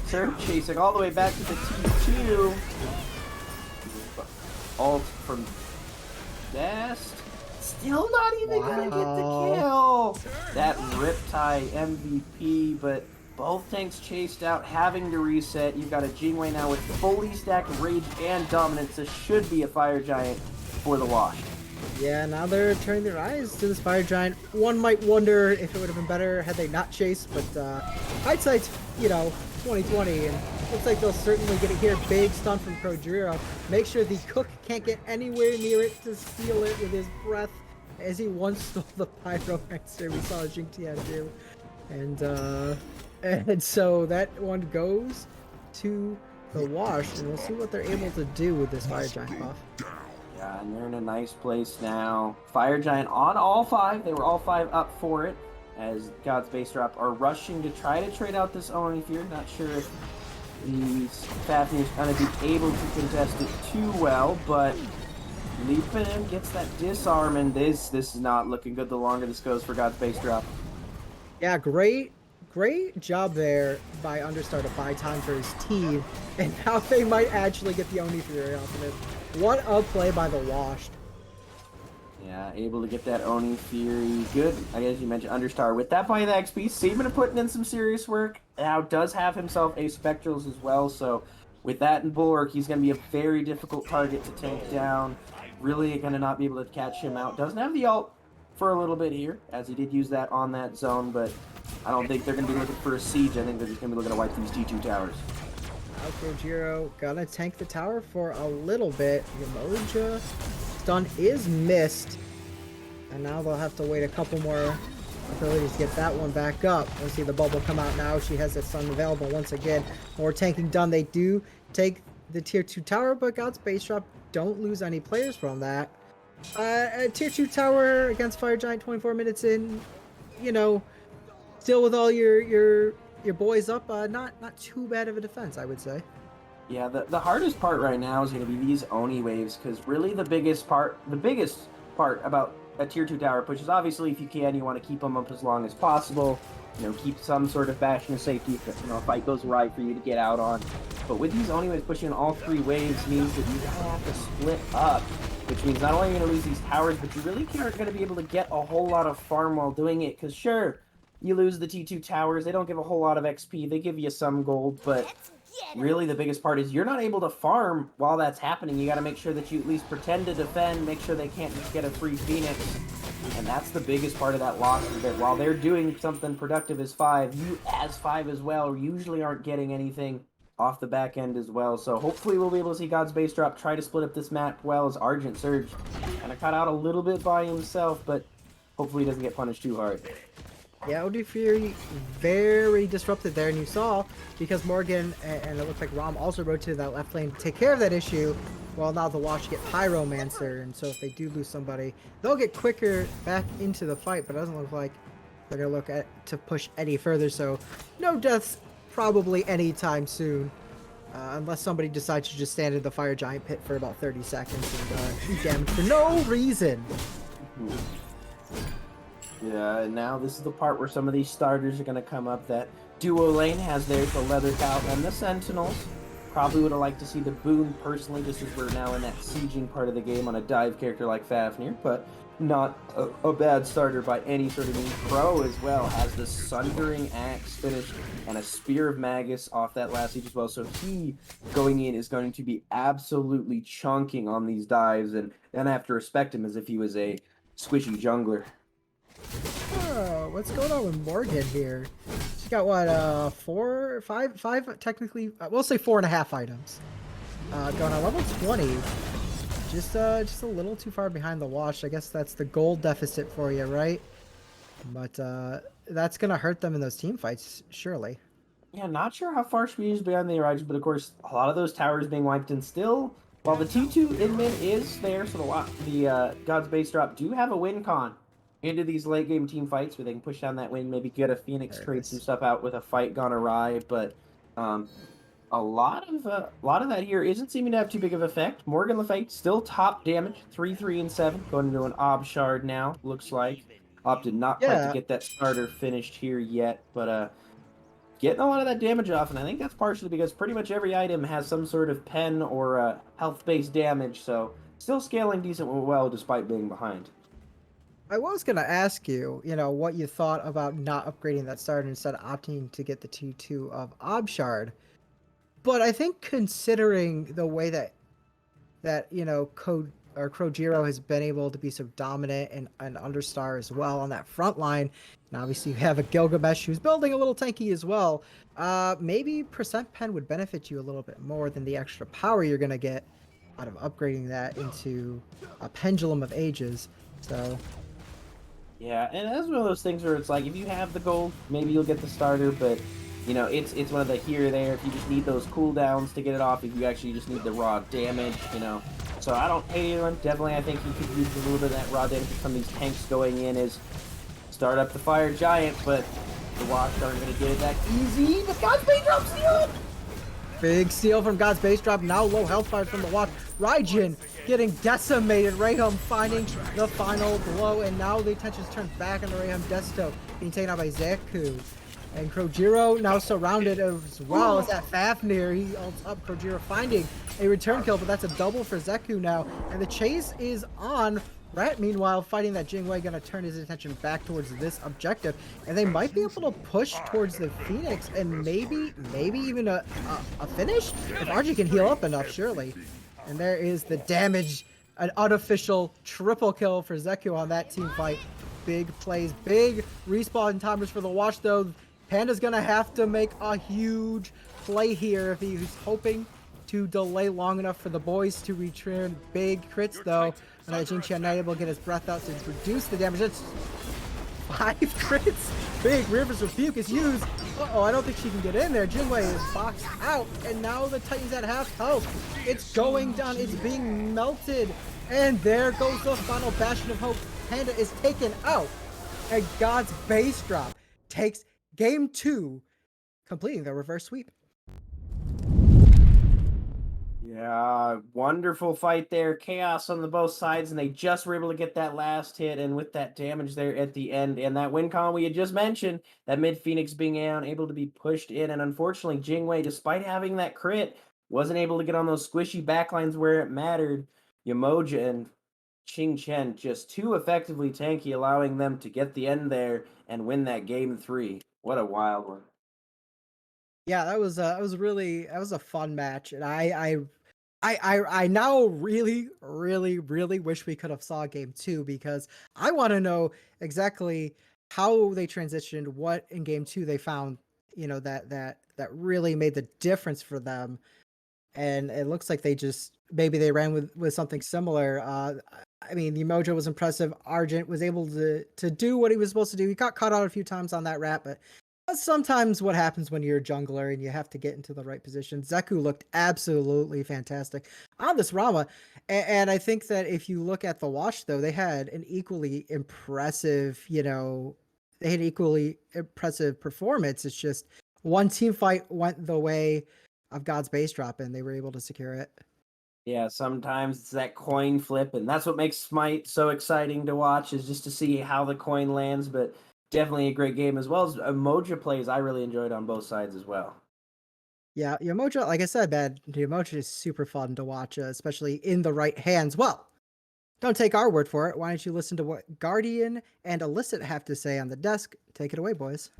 Surge chasing all the way back to the T2. Ult from Best. Still not even gonna get the kill. That Riptide MVP, but both tanks chased out, having to reset. You've got a Jingwei now with fully stacked Rage and Dominance. This should be a Fire Giant for the wash. Yeah, now they're turning their eyes to this Fire Giant. One might wonder if it would have been better had they not chased, but hindsight's, 2020, and looks like they'll certainly get it here. Big stun from Krojiro. Make sure the Cook can't get anywhere near it to steal it with his breath, as he once stole the Pyromancer. We saw Jingtian do. And so that one goes to the wash, and we'll see what they're able to do with this Fire Giant buff. Yeah, and they're in a nice place now. Fire Giant on all 5. They were all 5 up for it, as God's Base Drop are rushing to try to trade out this Oni Fear. Not sure if the Fafnir's going to be able to contest it too well, but Leaping in, gets that disarm, and this is not looking good the longer this goes for God's base drop. Yeah, great job there by Understar to buy time for his team, and now they might actually get the Oni Fury off of it. What a play by the Washed. Yeah, able to get that Oni Fury. Good, I guess you mentioned Understar. With that by the XP, Seaman putting in some serious work. Now does have himself a Spectrals as well, so with that and Bulwark, he's going to be a very difficult target to take down. Really going to not be able to catch him out. Doesn't have the ult for a little bit here, as he did use that on that zone, but I don't think they're going to be looking for a siege. I think they're just going to be looking to wipe these T2 towers. Alcojiro gonna tank the tower for a little bit. Yamoja stun is missed, and now they'll have to wait a couple more abilities to get that one back up. We'll see the bubble come out now. She has that stun available once again. More tanking done. They do take the tier 2 tower, but God's base drop don't lose any players from that. A tier 2 tower against Fire Giant 24 minutes in, you know, still with all your boys up, not too bad of a defense, I would say. Yeah, the hardest part right now is going to be these Oni waves, because really the biggest part about a tier 2 tower push is obviously if you can, you want to keep them up as long as possible. You know, keep some sort of bastion of safety if a fight goes right for you to get out on. But with these Oni waves pushing all 3 waves means that you gotta have to split up, which means not only are you going to lose these towers, but you really aren't going to be able to get a whole lot of farm while doing it, because sure, you lose the T2 towers, they don't give a whole lot of XP, they give you some gold, but really the biggest part is you're not able to farm while that's happening. You got to make sure that you at least pretend to defend, make sure they can't just get a free Phoenix, and that's the biggest part of that loss, is that while they're doing something productive as 5, you as 5 as well usually aren't getting anything off the back end as well. So hopefully we'll be able to see God's base drop try to split up this map well, as Argent Surge kind of cut out a little bit by himself, but hopefully he doesn't get punished too hard. Yeah, OD Fury very disrupted there, and you saw, because Morgan and it looked like Rom also rotated that left lane to take care of that issue, while now the Wash get Pyromancer, and so if they do lose somebody, they'll get quicker back into the fight, but it doesn't look like they're going to look to push any further, so no deaths probably anytime soon, unless somebody decides to just stand in the Fire Giant pit for about 30 seconds and do damage for no reason. Yeah, and now this is the part where some of these starters are going to come up. That duo lane has theirs, the Leather Cow and the Sentinels. Probably would have liked to see the Boon personally, just as we're now in that sieging part of the game on a dive character like Fafnir, but not a bad starter by any sort of means. Pro as well has the Sundering Axe finished and a Spear of Magus off that last siege as well, so he going in is going to be absolutely chunking on these dives, and then I have to respect him as if he was a squishy jungler. Oh, what's going on with Morgan here? She's got what, 4, 5 technically, we'll say 4.5 items. Going on level 20. Just a little too far behind the Wash. I guess that's the gold deficit for you, right? But that's gonna hurt them in those team fights, surely. Yeah, not sure how far she is behind the Iraj, but of course, a lot of those towers being wiped, and still, while the T2 in mid is there, so the God's base drop do have a win con into these late game team fights where they can push down that win, maybe get a Phoenix, trade some stuff out with a fight gone awry, but a lot of that here isn't seeming to have too big of effect. Morgan Le Fay still top damage, 3, 3, and 7, going into an Ob Shard now, looks like. Opted not quite to get that starter finished here yet, but getting a lot of that damage off, and I think that's partially because pretty much every item has some sort of pen or health-based damage, so still scaling decently well despite being behind. I was gonna ask you, what you thought about not upgrading that starter instead of opting to get the T2 of Obshard. But I think considering the way that Krojiro has been able to be so dominant and Understar as well on that front line, and obviously you have a Gilgamesh who's building a little tanky as well, maybe Percent Pen would benefit you a little bit more than the extra power you're gonna get out of upgrading that into a Pendulum of Ages. So yeah, and that's one of those things where it's like, if you have the gold, maybe you'll get the starter, but it's one of the here or there. If you just need those cooldowns to get it off, if you actually just need the raw damage, So I don't hate anyone. Definitely, I think you could use a little bit of that raw damage from these tanks going in is start up the Fire Giant, but the Wash aren't going to get it that easy. But God's Bay drops the ult! Big steal from God's base drop. Now low health bars from the watch. Raijin getting decimated. Rayham finding the final blow. And now the attention's turned back on the Rayham Desto being taken out by Zeku. And Krojiro now surrounded as well as that Fafnir. He ults up. Krojiro finding a return kill, but that's a double for Zeku now. And the chase is on. Rat, meanwhile, fighting that Jingwei, gonna turn his attention back towards this objective, and they might be able to push towards the Phoenix and maybe even a finish if RG can heal up enough, surely. And there is the damage, an unofficial triple kill for Zeku on that team fight. Big plays, big respawn timers for the Watch though. Panda's gonna have to make a huge play here if he's hoping to delay long enough for the boys to return. Big crits though. And Jingqian not able to get his breath out to reduce the damage. That's 5 crits. Big River's Rebuke is used. Uh-oh, I don't think she can get in there. Jingwei is boxed out. And now the Titan's at half health. It's going down. It's being melted. And there goes the final bastion of hope. Panda is taken out. And God's base drop takes game 2, completing the reverse sweep. Yeah, wonderful fight there. Chaos on the both sides, and they just were able to get that last hit, and with that damage there at the end, and that win column we had just mentioned, that mid Phoenix being able to be pushed in, and unfortunately, Jingwei, despite having that crit, wasn't able to get on those squishy backlines where it mattered. Yamoja and Ching Chen just too effectively tanky, allowing them to get the end there and win that game 3. What a wild one. Yeah, that was a fun match, and I now really wish we could have saw game 2 because I want to know exactly how they transitioned, what in game 2 they found, that really made the difference for them. And it looks like they ran with something similar. I mean, the Mojo was impressive. Argent was able to do what he was supposed to do. He got caught out a few times on that rat, but that's sometimes what happens when you're a jungler and you have to get into the right position. Zeku looked absolutely fantastic on this Rama. And I think that if you look at the watch, though, they had an equally impressive, performance. It's just one team fight went the way of God's base drop and they were able to secure it. Yeah, sometimes it's that coin flip, and that's what makes Smite so exciting to watch, is just to see how the coin lands, but definitely a great game, as well as Emoja plays I really enjoyed on both sides as well. Yeah, Yamoja, like I said, man, Yamoja is super fun to watch, especially in the right hands. Well, don't take our word for it. Why don't you listen to what Guardian and Illicit have to say on the desk? Take it away, boys.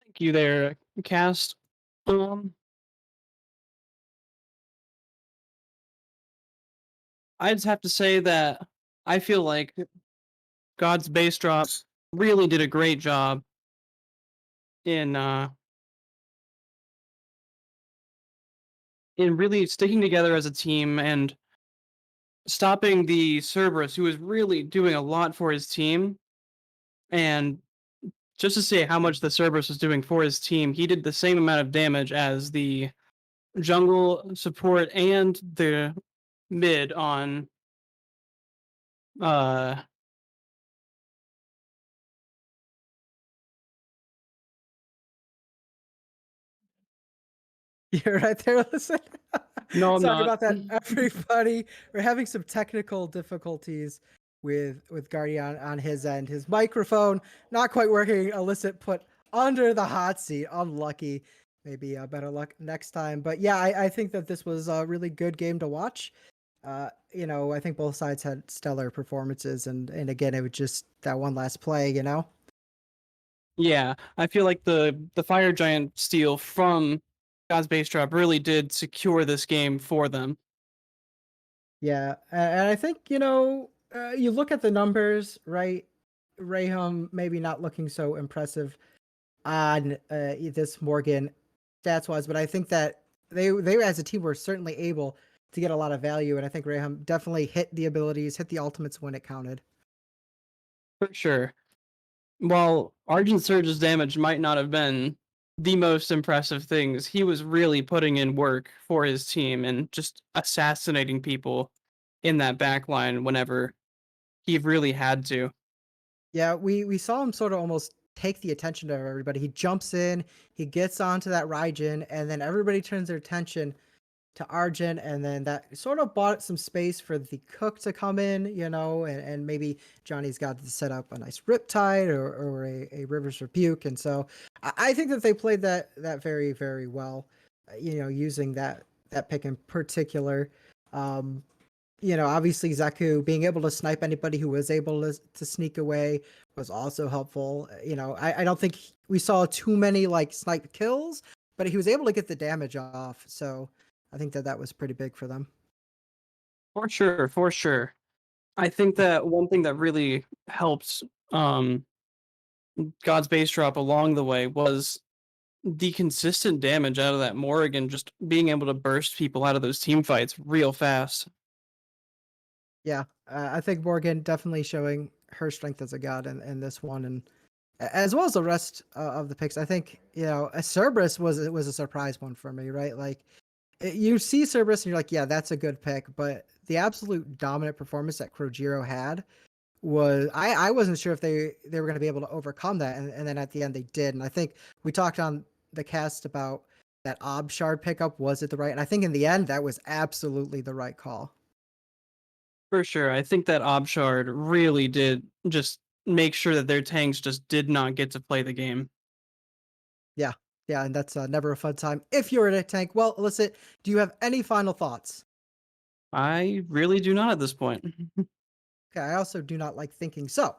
Thank you there, Cast. I just have to say that I feel like God's base drop really did a great job in really sticking together as a team and stopping the Cerberus, who was really doing a lot for his team. And just to say how much the Cerberus was doing for his team, he did the same amount of damage as the jungle support and the mid on You're right there, listen. No, I'm Sorry not. about that, everybody. We're having some technical difficulties with Guardian on his end. His microphone not quite working. Illicit put under the hot seat. Unlucky. Maybe better luck next time. But yeah, I think that this was a really good game to watch. I think both sides had stellar performances, and again, it was just that one last play. Yeah, I feel like the Fire Giant steal from God's base drop really did secure this game for them. Yeah, and I think you look at the numbers, right? Rayham maybe not looking so impressive on this Morgan stats wise, but I think that they as a team were certainly able to get a lot of value, and I think Rayham definitely hit the abilities, hit the ultimates when it counted. For sure. While Argent Surge's damage might not have been the most impressive things, he was really putting in work for his team and just assassinating people in that back line whenever he really had to. Yeah, we saw him sort of almost take the attention of everybody. He jumps in, he gets onto that Raijin, and then everybody turns their attention to Argent, and then that sort of bought some space for the cook to come in, and maybe Johnny's got to set up a nice Riptide or a River's Rebuke. And so I think that they played that very, very well, using that pick in particular. Obviously Zaku being able to snipe anybody who was able to sneak away was also helpful. I don't think we saw too many like snipe kills, but he was able to get the damage off. So I think that was pretty big for them. For sure, for sure. I think that one thing that really helped God's base drop along the way was the consistent damage out of that Morrigan, just being able to burst people out of those team fights real fast. Yeah, I think Morgan definitely showing her strength as a god in this one, and as well as the rest of the picks. I think Cerberus was a surprise one for me, right? Like you see Cerberus and you're like, yeah, that's a good pick, but the absolute dominant performance that Krojiro had was I wasn't sure if they were going to be able to overcome that, and then at the end they did. And I think we talked on the cast about that Obshard pickup. Was it the right? And I think in the end that was absolutely the right call. For sure. I think that Obshard really did just make sure that their tanks just did not get to play the game. Yeah, and that's never a fun time if you're in a tank. Well, Alyssa, do you have any final thoughts? I really do not at this point. Okay, I also do not like thinking. So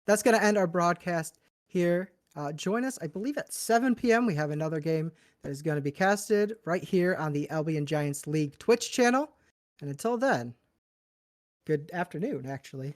that's going to end our broadcast here. Join us, I believe, at 7 p.m. We have another game that is going to be casted right here on the Albion Giants League Twitch channel. And until then, good afternoon, actually.